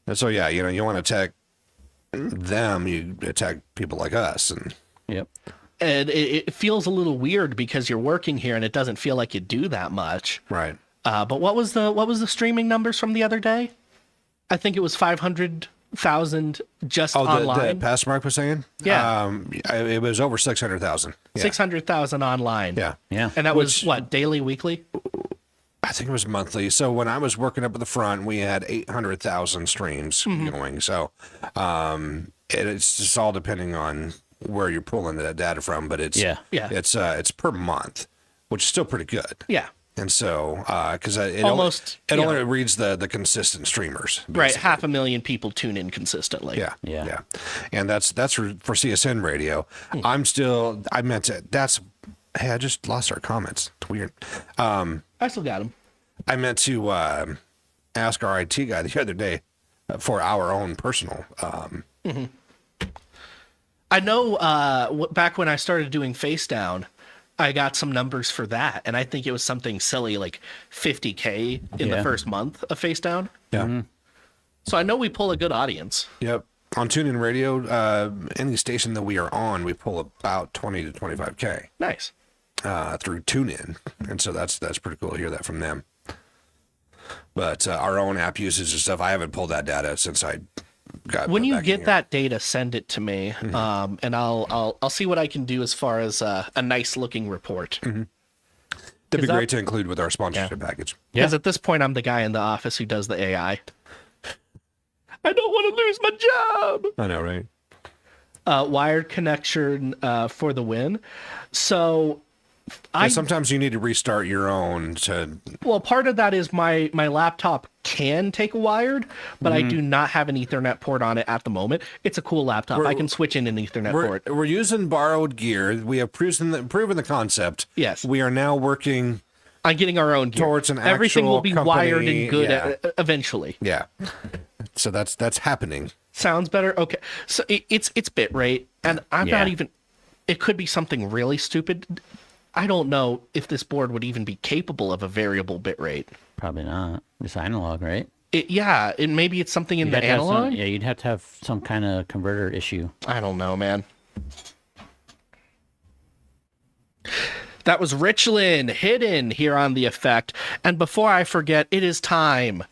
And so, you want to attack them, you attack people like us. And yep. And it feels a little weird because you're working here and it doesn't feel like you do that much. Right. But what was the streaming numbers from the other day? I think it was 500,000 just online. The Pastor Mark was saying? Yeah. It was over 600,000. Yeah. 600,000 online. Yeah. Yeah. And that was what, daily, weekly? I think it was monthly. So when I was working up at the front, we had 800,000 streams going. So it's just all depending on where you're pulling that data from, but it's it's per month, which is still pretty good. Yeah. And so because it only reads the consistent streamers. Basically. Right, 500,000 people tune in consistently. Yeah. And that's for CSN radio. Hey, I just lost our comments. It's weird. I still got them. I meant to ask our IT guy the other day for our own personal. I know back when I started doing Face Down, I got some numbers for that, and I think it was something silly like 50K in the first month of Face Down. Yeah. Mm-hmm. So I know we pull a good audience. Yep. On TuneIn Radio, any station that we are on, we pull about 20 to 25K. Nice. Through TuneIn, and so that's pretty cool to hear that from them. But our own app usage and stuff, I haven't pulled that data since I got. When you get that data, send it to me, and I'll see what I can do as far as a nice looking report. That'd be great to include with our sponsorship package. Because at this point, I'm the guy in the office who does the AI. I don't want to lose my job. I know, right? Wired connection for the win. So sometimes you need to restart your own to... Well, part of that is my laptop can take a wired, but I do not have an Ethernet port on it at the moment. It's a cool laptop. I can switch in an Ethernet port. We're using borrowed gear. We have proven the concept. Yes. We are now working on getting our own gear. Towards an Everything will be company. wired and good eventually. Yeah. So that's happening. Sounds better. Okay. So it's bit rate, and I'm not even... It could be something really stupid. I don't know if this board would even be capable of a variable bit rate. Probably not. It's analog, right? And maybe it's something in the analog. You'd have to have some kind of converter issue. I don't know, man. That was Richland Hidden here on The Effect. And before I forget, it is time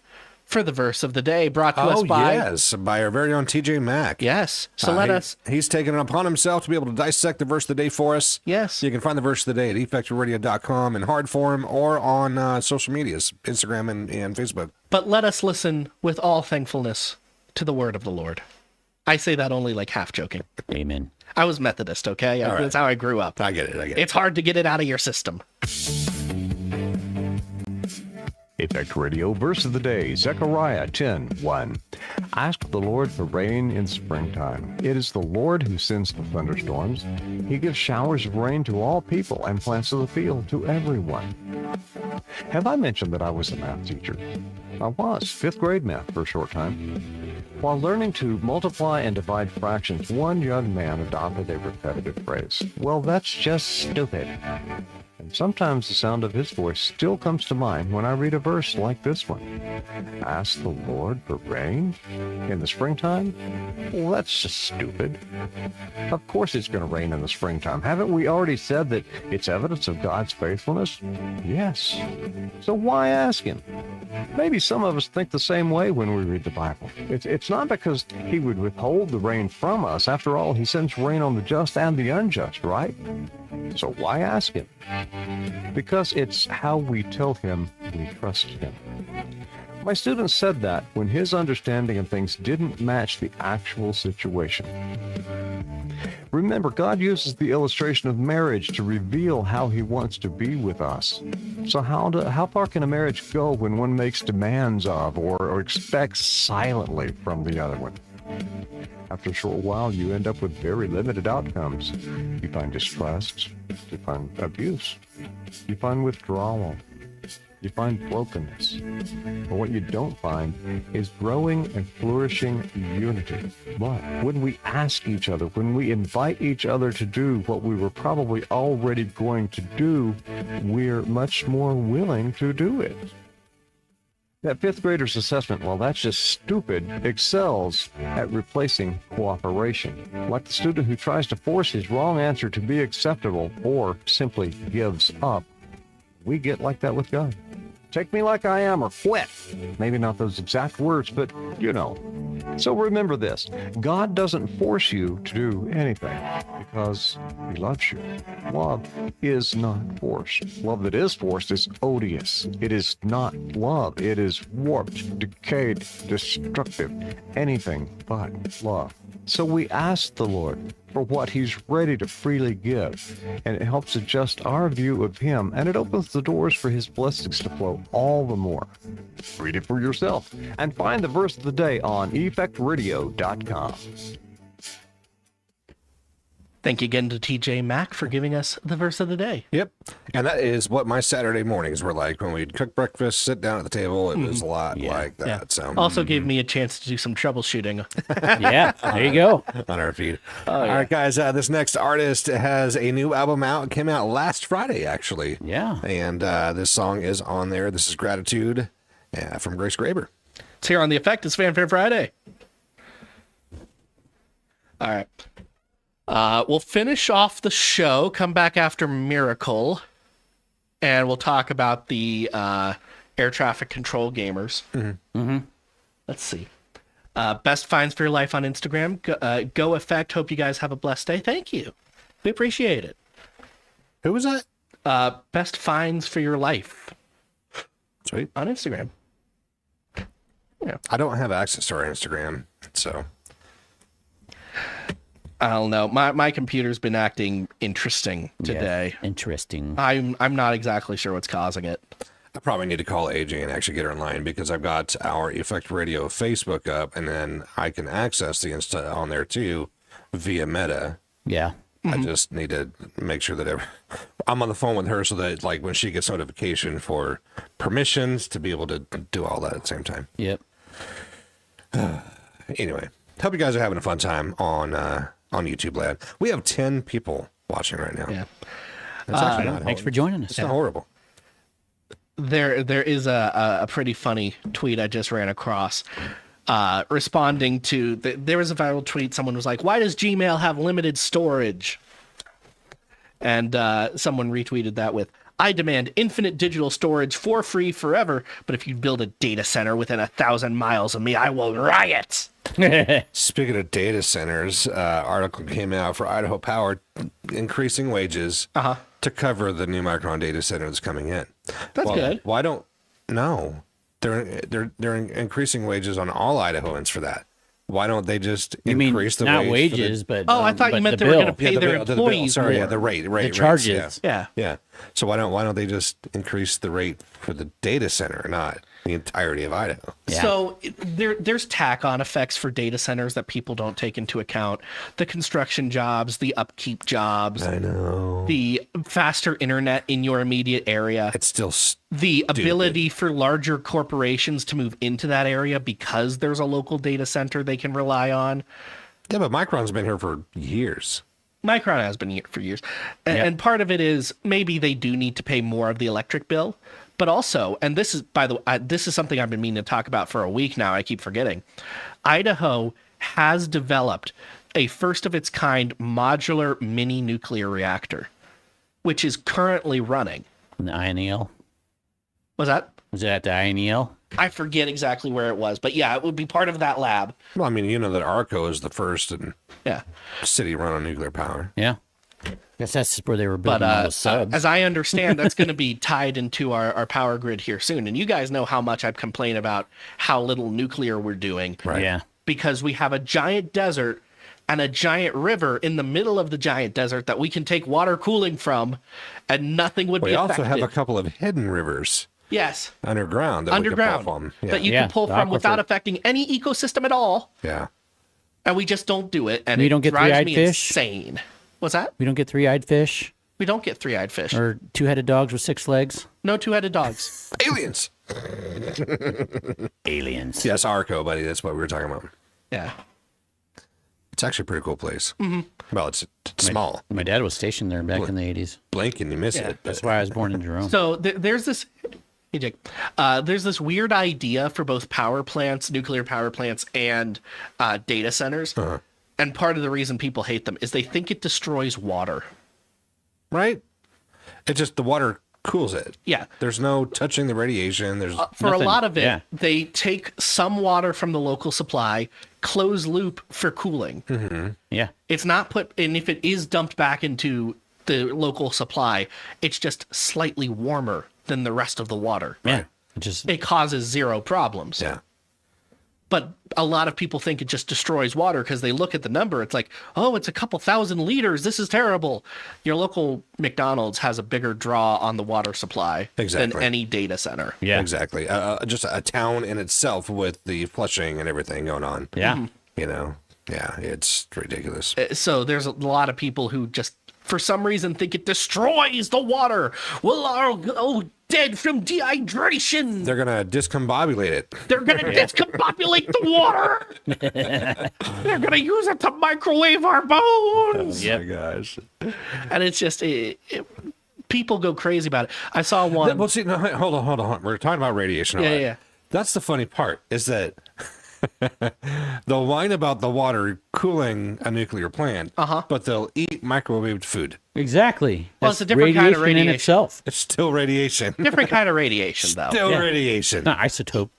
for the verse of the day, brought to us by our very own TJ Mack. Yes. So he's taken it upon himself to be able to dissect the verse of the day for us. Yes. You can find the verse of the day at effectradio.com in hard form or on social medias, Instagram and Facebook. But let us listen with all thankfulness to the word of the Lord. I say that only like half joking. Amen. I was Methodist, okay? That's how I grew up. I get it. It's hard to get it out of your system. Effect Radio verse of the day, Zechariah 10:1. Ask the Lord for rain in springtime. It is the Lord who sends the thunderstorms. He gives showers of rain to all people and plants of the field to everyone. Have I mentioned that I was a math teacher? I was, 5th grade math for a short time. While learning to multiply and divide fractions, one young man adopted a repetitive phrase. Well, that's just stupid. And sometimes the sound of his voice still comes to mind when I read a verse like this one. Ask the Lord for rain in the springtime? Well, that's just stupid. Of course it's going to rain in the springtime. Haven't we already said that it's evidence of God's faithfulness? Yes. So why ask him? Maybe some of us think the same way when we read the Bible. It's not because he would withhold the rain from us. After all, he sends rain on the just and the unjust, right? So why ask him? Because it's how we tell him we trust him. My student said that when his understanding of things didn't match the actual situation. Remember, God uses the illustration of marriage to reveal how he wants to be with us. So how far can a marriage go when one makes demands of or expects silently from the other one? After a short while, you end up with very limited outcomes. You find distrust, you find abuse, you find withdrawal, you find brokenness. But what you don't find is growing and flourishing unity. But when we ask each other, when we invite each other to do what we were probably already going to do, we're much more willing to do it. That 5th grader's assessment, well, that's just stupid, excels at replacing cooperation. Like the student who tries to force his wrong answer to be acceptable or simply gives up. We get like that with God. Take me like I am or quit. Maybe not those exact words, but you know. So remember this. God doesn't force you to do anything because he loves you. Love is not forced. Love that is forced is odious. It is not love. It is warped, decayed, destructive. Anything but love. So we ask the Lord for what he's ready to freely give, and it helps adjust our view of him, and it opens the doors for his blessings to flow all the more. Read it for yourself, and find the verse of the day on effectradio.com. Thank you again to TJ Mack for giving us the verse of the day. Yep. And that is what my Saturday mornings were like when we'd cook breakfast, sit down at the table. It was a lot like that. Yeah. So also gave me a chance to do some troubleshooting. Yeah, there you go. On our feed. All right, guys. This next artist has a new album out. It came out last Friday, actually. Yeah. And this song is on there. This is Gratitude from Grace Graber. It's here on The Effect. It's Fanfare Friday. All right. We'll finish off the show, come back after Miracle, and we'll talk about the air traffic control gamers. Mm-hmm. Mm-hmm. Let's see. Best finds for your life on Instagram. Go Effect. Hope you guys have a blessed day. Thank you. We appreciate it. Who was that? Best finds for your life. Sweet. On Instagram. Yeah. I don't have access to our Instagram, so I don't know. My computer's been acting interesting today. Yeah, interesting. I'm not exactly sure what's causing it. I probably need to call AJ and actually get her online because I've got our Effect Radio Facebook up, and then I can access the Insta on there too via Meta. Yeah. I just need to make sure that I'm on the phone with her so that like when she gets notification for permissions to be able to do all that at the same time. Yep. Anyway, hope you guys are having a fun time on YouTube Land. We have 10 people watching right now. Yeah. That's actually not thanks for joining us. It's not horrible. There is a pretty funny tweet I just ran across responding to there was a viral tweet. Someone was like, why does Gmail have limited storage? And someone retweeted that with, I demand infinite digital storage for free forever, but if you build a data center within 1,000 miles of me, I will riot. Speaking of data centers, article came out for Idaho Power increasing wages to cover the new Micron data center that's coming in. That's good. Why don't they're increasing wages on all Idahoans for that? Why don't they just increase the not wage wages, but I thought you meant they were going to pay their employees Sorry, more. the rate, the charges. Yeah. So why don't they just increase the rate for the data center, not the entirety of Idaho? Yeah. So there's tack-on effects for data centers that people don't take into account. The construction jobs, the upkeep jobs. I know. The faster internet in your immediate area. It's still the ability for larger corporations to move into that area because there's a local data center they can rely on. Yeah, but Micron's been here for years. Micron has been here for years. And part of it is maybe they do need to pay more of the electric bill. But also, and this is, by the way, this is something I've been meaning to talk about for a week now. I keep forgetting. Idaho has developed a first of its kind modular mini nuclear reactor, which is currently running. The INEL? Was that? Was it at the INEL? I forget exactly where it was, but yeah, it would be part of that lab. Well, I mean, you know that ARCO is the first yeah city run on nuclear power. Yeah. Guess that's where they were building all the subs. As I understand, that's going to be tied into our power grid here soon. And you guys know how much I've complained about how little nuclear we're doing. Right. Yeah. Because we have a giant desert and a giant river in the middle of the giant desert that we can take water cooling from, and nothing would be affected. We also have a couple of hidden rivers. Yes. Underground. That we can pull from. Yeah. That you can pull from without affecting any ecosystem at all. Yeah. And we just don't do it. And we it don't get drives three-eyed me fish? insane. What's that? We don't get three-eyed fish? We don't get three-eyed fish. Or two-headed dogs with 6 legs? No two-headed dogs. Aliens. Aliens. Yes, ARCO, buddy. That's what we were talking about. Yeah. It's actually a pretty cool place. Mm-hmm. Well, it's small. My dad was stationed there back in the 80s. Blink and you miss it. That's why I was born in Jerome. So there's this... Hey, Jake. There's this weird idea for both power plants, nuclear power plants, and data centers. And part of the reason people hate them is they think it destroys water. Right? It just, the water cools it. Yeah. There's no touching the radiation. There's for a lot of it, they take some water from the local supply, close loop for cooling. Mm-hmm. Yeah. It's not put, and if it is dumped back into the local supply, it's just slightly warmer than the rest of the water. Yeah. It causes zero problems. Yeah. But a lot of people think it just destroys water because they look at the number. It's like, oh, it's a couple thousand liters. This is terrible. Your local McDonald's has a bigger draw on the water supply than any data center. Yeah, exactly. Just a town in itself with the flushing and everything going on. Yeah. Mm-hmm. You know, yeah, it's ridiculous. So there's a lot of people who just, for some reason, think it destroys the water. Well, are dead from dehydration. They're going to discombobulate it. They're going to discombobulate the water. They're going to use it to microwave our bones. Oh, my gosh. And it's just, people go crazy about it. I saw one. Well, see, no, hold on. We're talking about radiation. Yeah, right? yeah. That's the funny part, is that they'll whine about the water cooling a nuclear plant, but they'll eat microwaved food. Exactly. Well, it's a different kind of radiation. in itself. It's still radiation. Different kind of radiation, though. Still radiation. Not isotope.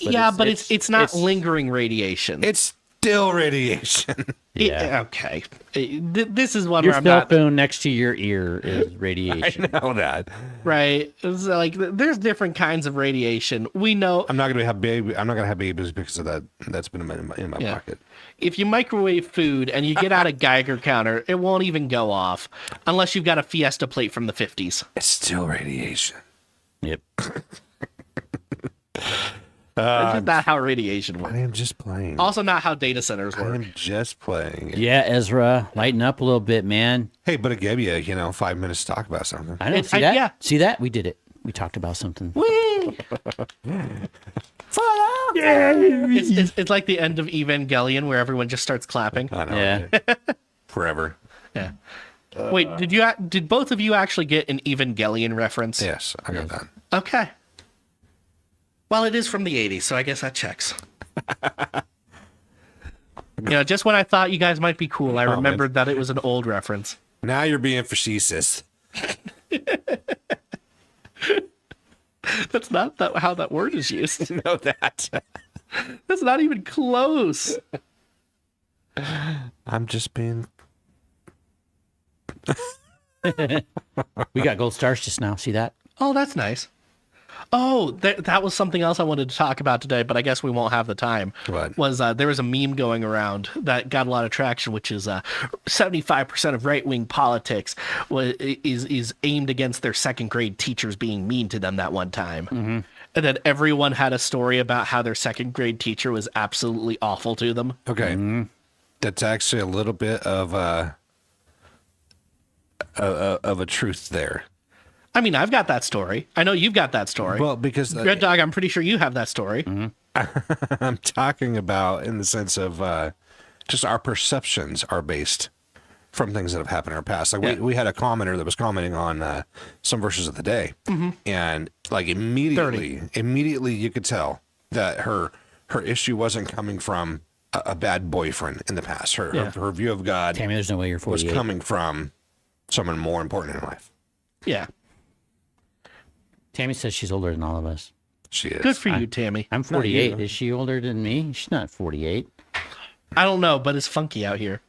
But it's not lingering radiation. It's still radiation. Yeah. Okay. This is one Your where I'm cell not phone next to your ear is radiation. I know that. right. It's like there's different kinds of radiation. We know I'm not gonna have babies because of that. That's been in my pocket. if you microwave food and you get out a Geiger counter, it won't even go off unless you've got a Fiesta plate from the 50s. It's still radiation. Yep. That's just not how radiation works. I am just playing. Also, not how data centers work. I'm just playing. Yeah, Ezra, lighten up a little bit, man. Hey, but it gave you, 5 minutes to talk about something. I don't see that. Yeah. See that? We did it. We talked about something. Whee! It's like the end of Evangelion where everyone just starts clapping. I know. Yeah. Forever. Yeah. Wait, did both of you actually get an Evangelion reference? Yes, I got that. Okay. Well, it is from the 80s, so I guess that checks. Just when I thought you guys might be cool, I remembered that it was an old reference. Now you're being facetious. That's not how that word is used. Know that. That's not even close. I'm just being... We got gold stars just now. See that? Oh, that's nice. Oh, that was something else I wanted to talk about today, but I guess we won't have the time. What? There was a meme going around that got a lot of traction, which is 75% of right-wing politics is aimed against their second grade teachers being mean to them that one time. Mm-hmm. And then everyone had a story about how their second grade teacher was absolutely awful to them. Okay. Mm-hmm. That's actually a little bit of a truth there. I mean, I've got that story. I know you've got that story. Well, because... Redogg, I'm pretty sure you have that story. Mm-hmm. I'm talking about in the sense of just our perceptions are based from things that have happened in our past. Like we had a commenter that was commenting on some verses of the day. Mm-hmm. And like immediately you could tell that her issue wasn't coming from a bad boyfriend in the past. Her view of God Tammy, there's no way you're 48. was coming from someone more important in life. Yeah. Tammy says she's older than all of us. She is. Good for you, Tammy. I'm 48. Is she older than me? She's not 48. I don't know, but it's funky out here.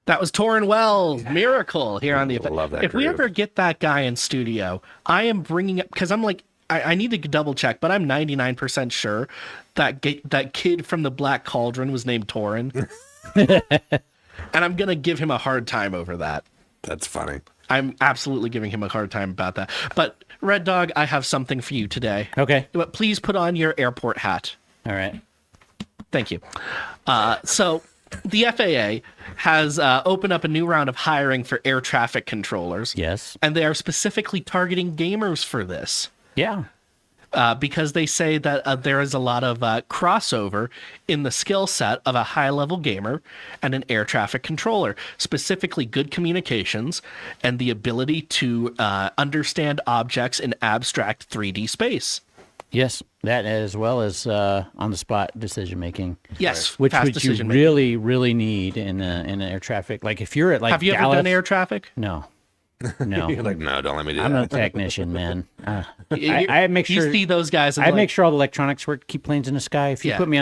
That was Torrin Wells, Miracle, here on the Effect. Love that If we groove. ever get that guy in studio, I am bringing up, because I'm like, I need to double check, but I'm 99% sure that kid from the Black Cauldron was named Torrin. And I'm going to give him a hard time over that. That's funny. I'm absolutely giving him a hard time about that. But Redogg, I have something for you today. Okay. But please put on your airport hat. All right. Thank you. So the FAA has opened up a new round of hiring for air traffic controllers. Yes. And they are specifically targeting gamers for this. Yeah. Because they say that there is a lot of crossover in the skill set of a high-level gamer and an air traffic controller, specifically good communications and the ability to understand objects in abstract 3D space. Yes, that as well as on-the-spot decision-making. Yes, which fast you decision-making. really, really need in air traffic. Like if you're at Have you Dallas, ever done air traffic? No. No. You're like, no, don't let me do I'm that. a technician, man. I make sure you see those guys. And I make sure all the electronics work, keep planes in the sky. If you Yeah. put me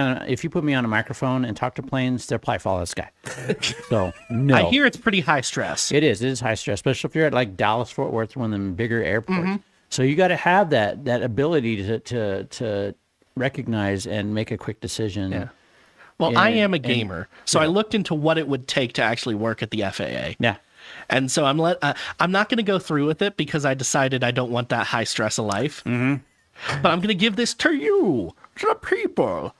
on a microphone and talk to planes, they'll probably fall out of the sky. So no, I hear it's pretty high stress. it is high stress, especially if you're at like Dallas Fort Worth, one of them bigger airports. Mm-hmm. So you got to have that ability to recognize and make a quick decision. Yeah. Well, I am a gamer, so I looked into what it would take to actually work at the FAA. Yeah. And so I'm not going to go through with it because I decided I don't want that high stress of life. Mm-hmm. But I'm going to give this to you, to the people.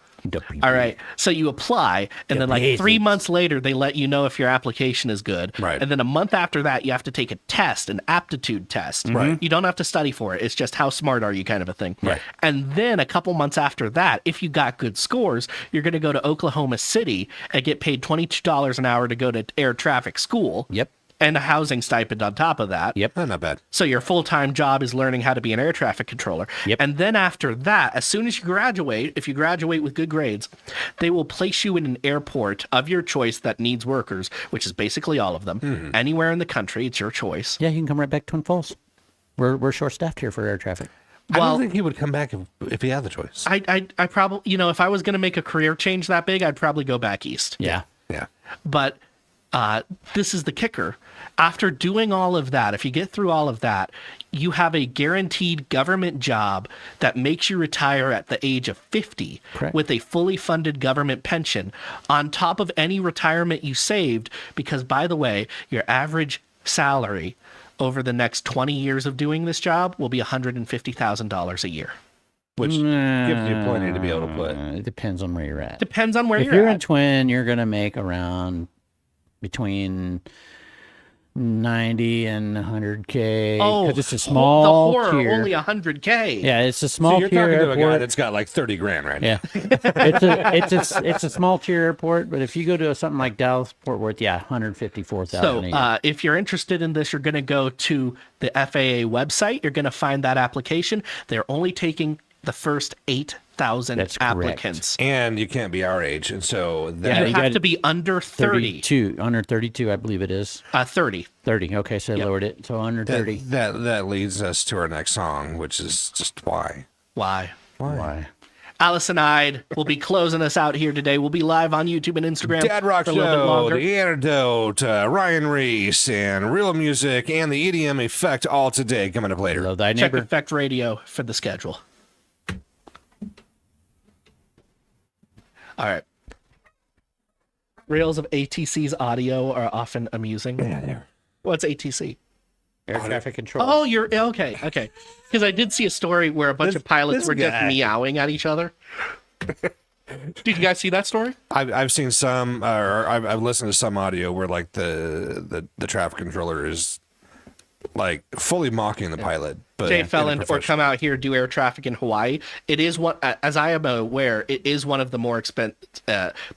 All right. So you apply, and then like 3 months later, they let you know if your application is good. Right. And then a month after that, you have to take a test, an aptitude test. Right. You don't have to study for it. It's just how smart are you kind of a thing. Right. And then a couple months after that, if you got good scores, you're going to go to Oklahoma City and get paid $22 an hour to go to air traffic school. Yep. And a housing stipend on top of that. Yep. Not bad. So your full-time job is learning how to be an air traffic controller. Yep. And then after that, as soon as you graduate, if you graduate with good grades, they will place you in an airport of your choice that needs workers, which is basically all of them. Mm-hmm. Anywhere in the country, it's your choice. Yeah, you can come right back to Twin Falls. We're short-staffed here for air traffic. I don't think he would come back if he had the choice. I probably, if I was going to make a career change that big, I'd probably go back east. Yeah. Yeah. But this is the kicker. After doing all of that, if you get through all of that, you have a guaranteed government job that makes you retire at the age of 50 with a fully funded government pension on top of any retirement you saved. Because, by the way, your average salary over the next 20 years of doing this job will be $150,000 a year. Which gives you plenty to be able to put. It depends on where you're at. Depends on where if you're you're at. a twin, you're going to make around between 90 and 100K. Oh, because it's a small the horror, tier. only 100K. Yeah, it's a small So you're tier talking airport. to a guy that's got like 30 grand right Yeah, it's a small tier airport. But if you go to something like Dallas Fort Worth, 154,000. So if you're interested in this, you're going to go to the FAA website. You're going to find that application. They're only taking the first 8,000 applicants. And you can't be our age. And so you have to be under 30. 32, under 32, I believe it is. 30. 30. Okay, so I lowered it. So under 30. That leads us to our next song, which is just why. Why? Why? Allison Ide will be closing us out here today. We'll be live on YouTube and Instagram Dad Rock for a little bit Show, longer. The Antidote, Ryan Reese, and Real Music, and the EDM Effect all today coming up later. Hello, thy Check neighbor. Effect Radio for the schedule. All right. Reels of ATC's audio are often amusing. Yeah. What's ATC? Air traffic control. Oh, you're okay. Because I did see a story where a bunch of pilots were just meowing at each other. Did you guys see that story? I've seen some, or I've listened to some audio where like the traffic controller is like fully mocking the pilot. But Jay Felland or come out here, do air traffic in Hawaii. It is one, as I am aware, it is one of the more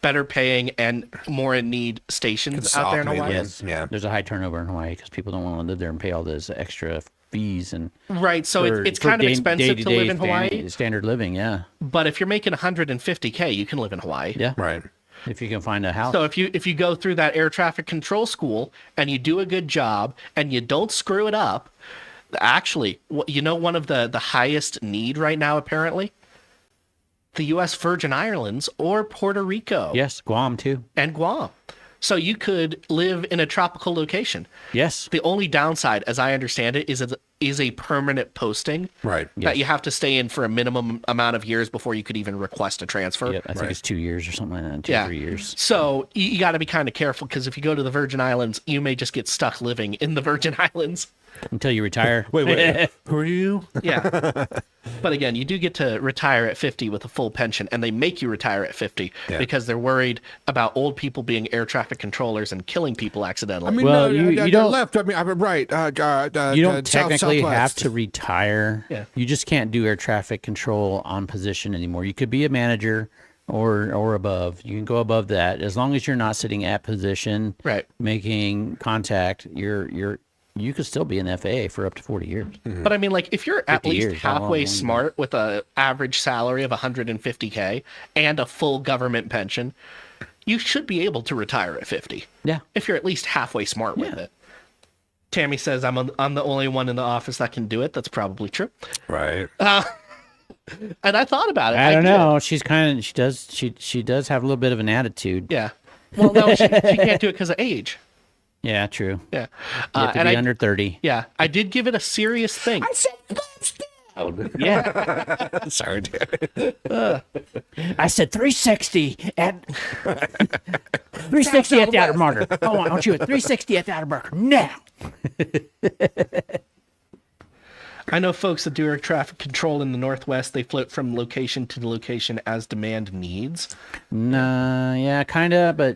better paying and more in need stations out there in Hawaii. Yes. Yeah. There's a high turnover in Hawaii because people don't want to live there and pay all those extra fees and right. So it's kind of expensive to live in Hawaii. Standard living, yeah. But if you're making 150K, you can live in Hawaii. Yeah. Right. If you can find a house. So if you go through that air traffic control school and you do a good job and you don't screw it up, actually, one of the highest need right now, apparently, the U.S. Virgin Islands or Puerto Rico. Yes, Guam too. And Guam. So you could live in a tropical location. Yes. The only downside, as I understand it, is a permanent posting. Right. That you have to stay in for a minimum amount of years before you could even request a transfer. Yep, I think it's 2 years or something like that. 2 or 3 years. So you got to be kind of careful because if you go to the Virgin Islands, you may just get stuck living in the Virgin Islands. Until you retire. Wait. Who are you? Yeah. But again, you do get to retire at 50 with a full pension, and they make you retire at 50 because they're worried about old people being air traffic controllers and killing people accidentally. I mean, well, you don't left. I mean, I'm right. You don't technically have to retire. Yeah. You just can't do air traffic control on position anymore. You could be a manager or above. You can go above that as long as you're not sitting at position, right, making contact. You could still be an FAA for up to 40 years. Mm-hmm. But I mean, like, if you're at least years, halfway smart with an average salary of 150K and a full government pension, you should be able to retire at 50. Yeah. If you're at least halfway smart with it. Tammy says, I'm the only one in the office that can do it. That's probably true. Right. And I thought about it. I don't know. She's she does have a little bit of an attitude. Yeah. Well, no, she can't do it because of age. Yeah, true. Yeah. You have to be under 30. Yeah. I did give it a serious think. I said, yeah. Sorry, dude. I said 360 at 360 at the outer marker. I want you at 360 at the outer marker now. I know folks that do air traffic control in the Northwest. They float from location to location as demand needs. Nah, yeah, kind of, but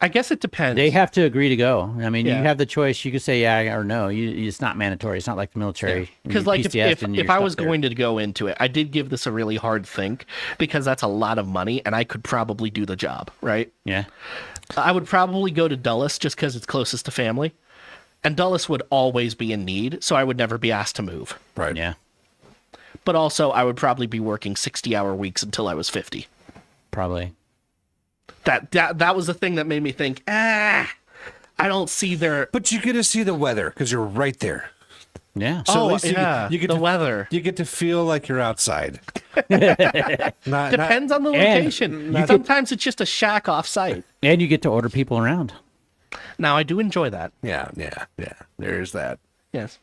I guess it depends. They have to agree to go. I mean, Yeah. you have the choice. You could say yeah or no. It's not mandatory. It's not like the military. Because like if I was going to go into it, I did give this a really hard think because that's a lot of money and I could probably do the job, right? Yeah. I would probably go to Dulles just because it's closest to family. And Dulles would always be in need, so I would never be asked to move. Right. Yeah. But also, I would probably be working 60-hour weeks until I was 50. Probably. That was the thing that made me think, I don't see their... But you get to see the weather because you're right there. Yeah. So at least you get the to, weather. You get to feel like you're outside. Depends on the location. Sometimes it's just a shack off site. And you get to order people around. Now, I do enjoy that. Yeah. There's that. Yes.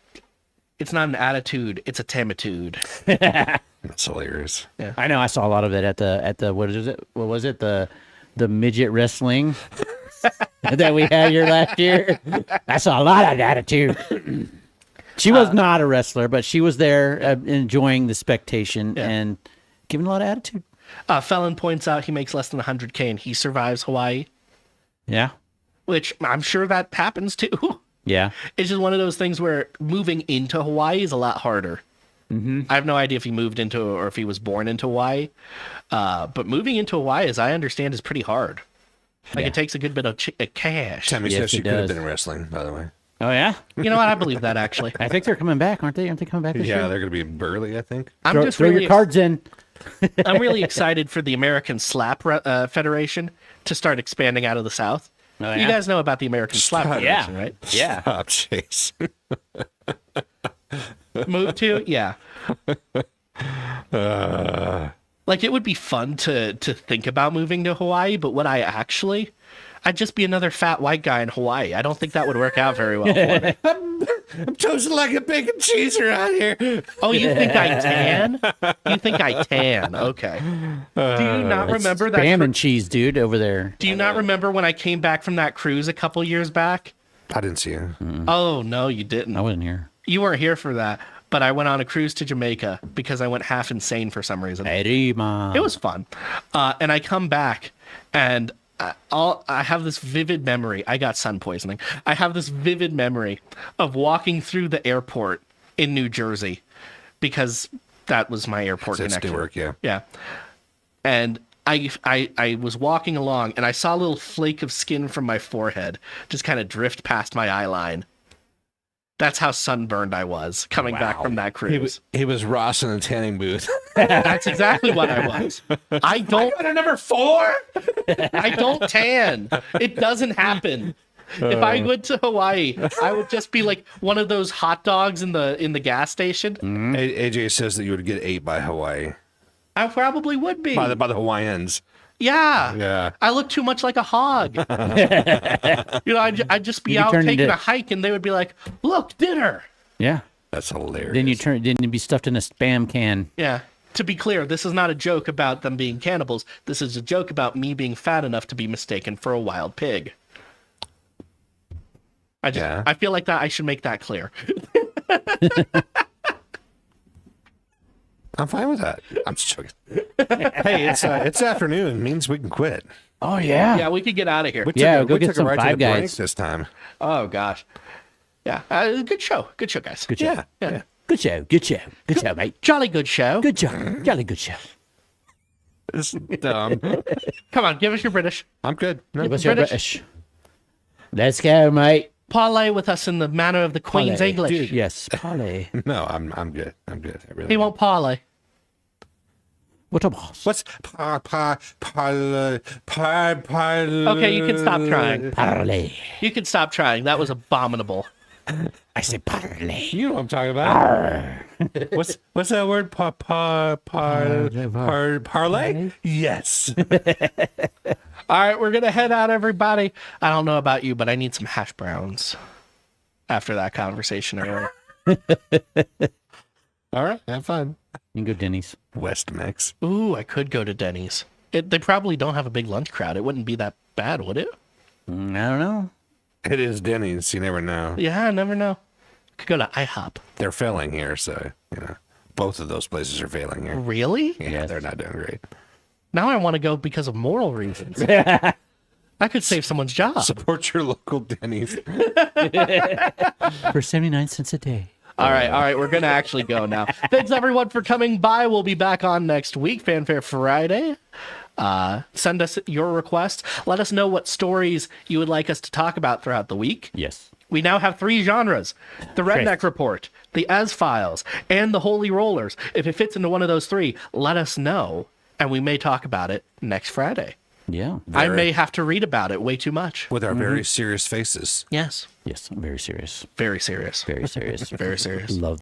It's not an attitude, it's a tamitude. That's hilarious. Yeah. I know. I saw a lot of it at the what is it? What was it? The midget wrestling that we had here last year. I saw a lot of attitude. She was not a wrestler, but she was there enjoying the spectation and giving a lot of attitude. Felon points out he makes less than 100K and he survives Hawaii. Yeah. Which I'm sure that happens too. Yeah. It's just one of those things where moving into Hawaii is a lot harder. Mm-hmm. I have no idea if he moved into or if he was born into Hawaii. But moving into Hawaii, as I understand, is pretty hard. Like it takes a good bit of cash. Tammy says she could have been wrestling, by the way. Oh, yeah? You know what? I believe that, actually. I think they're coming back, aren't they? Aren't they coming back this year? Yeah, they're going to be in Burley, I think. Throw your cards in. I'm really excited for the American Slap Federation to start expanding out of the South. Oh, yeah? You guys know about the American Slap Federation, right? Yeah. Stop, Chase. Move to? Yeah. Like, it would be fun to think about moving to Hawaii, but would I actually? I'd just be another fat white guy in Hawaii. I don't think that would work out very well for me. I'm toasting like a bacon cheese around here. Oh, you think I tan? You think I tan? Okay. Do you not remember that? Spam and cheese, dude, over there. Do you not remember when I came back from that cruise a couple years back? I didn't see you. Oh, no, you didn't. I wasn't here. You weren't here for that, but I went on a cruise to Jamaica because I went half insane for some reason. It was fun. And I come back and I have this vivid memory. I got sun poisoning. I have this vivid memory of walking through the airport in New Jersey because that was my airport connection. Newark, yeah. Yeah. And I was walking along and I saw a little flake of skin from my forehead just kind of drift past my eye line. That's how sunburned I was coming back from that cruise. He was Ross in the tanning booth. That's exactly what I was. I don't. I got a number 4. I don't tan. It doesn't happen. If I went to Hawaii, I would just be like one of those hot dogs in the gas station. AJ says that you would get ate by Hawaii. I probably would be. By the Hawaiians. Yeah. I look too much like a hog. I'd just be out taking a hike and they would be like, look, dinner. Yeah. That's hilarious. Then you'd be stuffed in a Spam can. Yeah. To be clear, this is not a joke about them being cannibals. This is a joke about me being fat enough to be mistaken for a wild pig. I feel like that I should make that clear. I'm fine with that. I'm just joking. Hey, it's afternoon. It means we can quit. Oh, yeah. Yeah, we could get out of here. We took a right to the break this time. Oh, gosh. Yeah. Good show. Good show, guys. Good show. Yeah. Good show. Good show. Good show, mate. Jolly good show. Good job. Jolly good show. It's dumb. Come on, give us your British. I'm good. No. Give us your British. Let's go, mate. Parlay with us in the manner of the Queen's Parlay. English. Dude, yes, parlay. No, I'm good. I'm good. I really He won't parlay. What a boss. What's parlay? Okay, you can stop trying. Parlay. You can stop trying. That was abominable. I say parlay. You know what I'm talking about. What's that word? Parlay? Yes. All right, we're going to head out, everybody. I don't know about you, but I need some hash browns after that conversation earlier. All right, have fun. You can go Denny's. West Mex. Ooh, I could go to Denny's. They probably don't have a big lunch crowd. It wouldn't be that bad, would it? I don't know. It is Denny's. You never know. Yeah, I never know. Could go to IHOP. They're failing here, so, both of those places are failing here. Really? Yeah, Yes. they're not doing great. Now I want to go because of moral reasons. I could save someone's job. Support your local Denny's. For 79 cents a day. All right. We're going to actually go now. Thanks, everyone, for coming by. We'll be back on next week, Fanfare Friday. Send us your requests. Let us know what stories you would like us to talk about throughout the week. Yes. We now have 3 genres: the Redneck Report, the Ez Files, and the Holy Rollers. If it fits into one of those 3, let us know, and we may talk about it next Friday. Yeah. I may have to read about it way too much. With our very serious faces. Yes. Yes, I'm very serious. Very serious. Very serious. Very serious. Love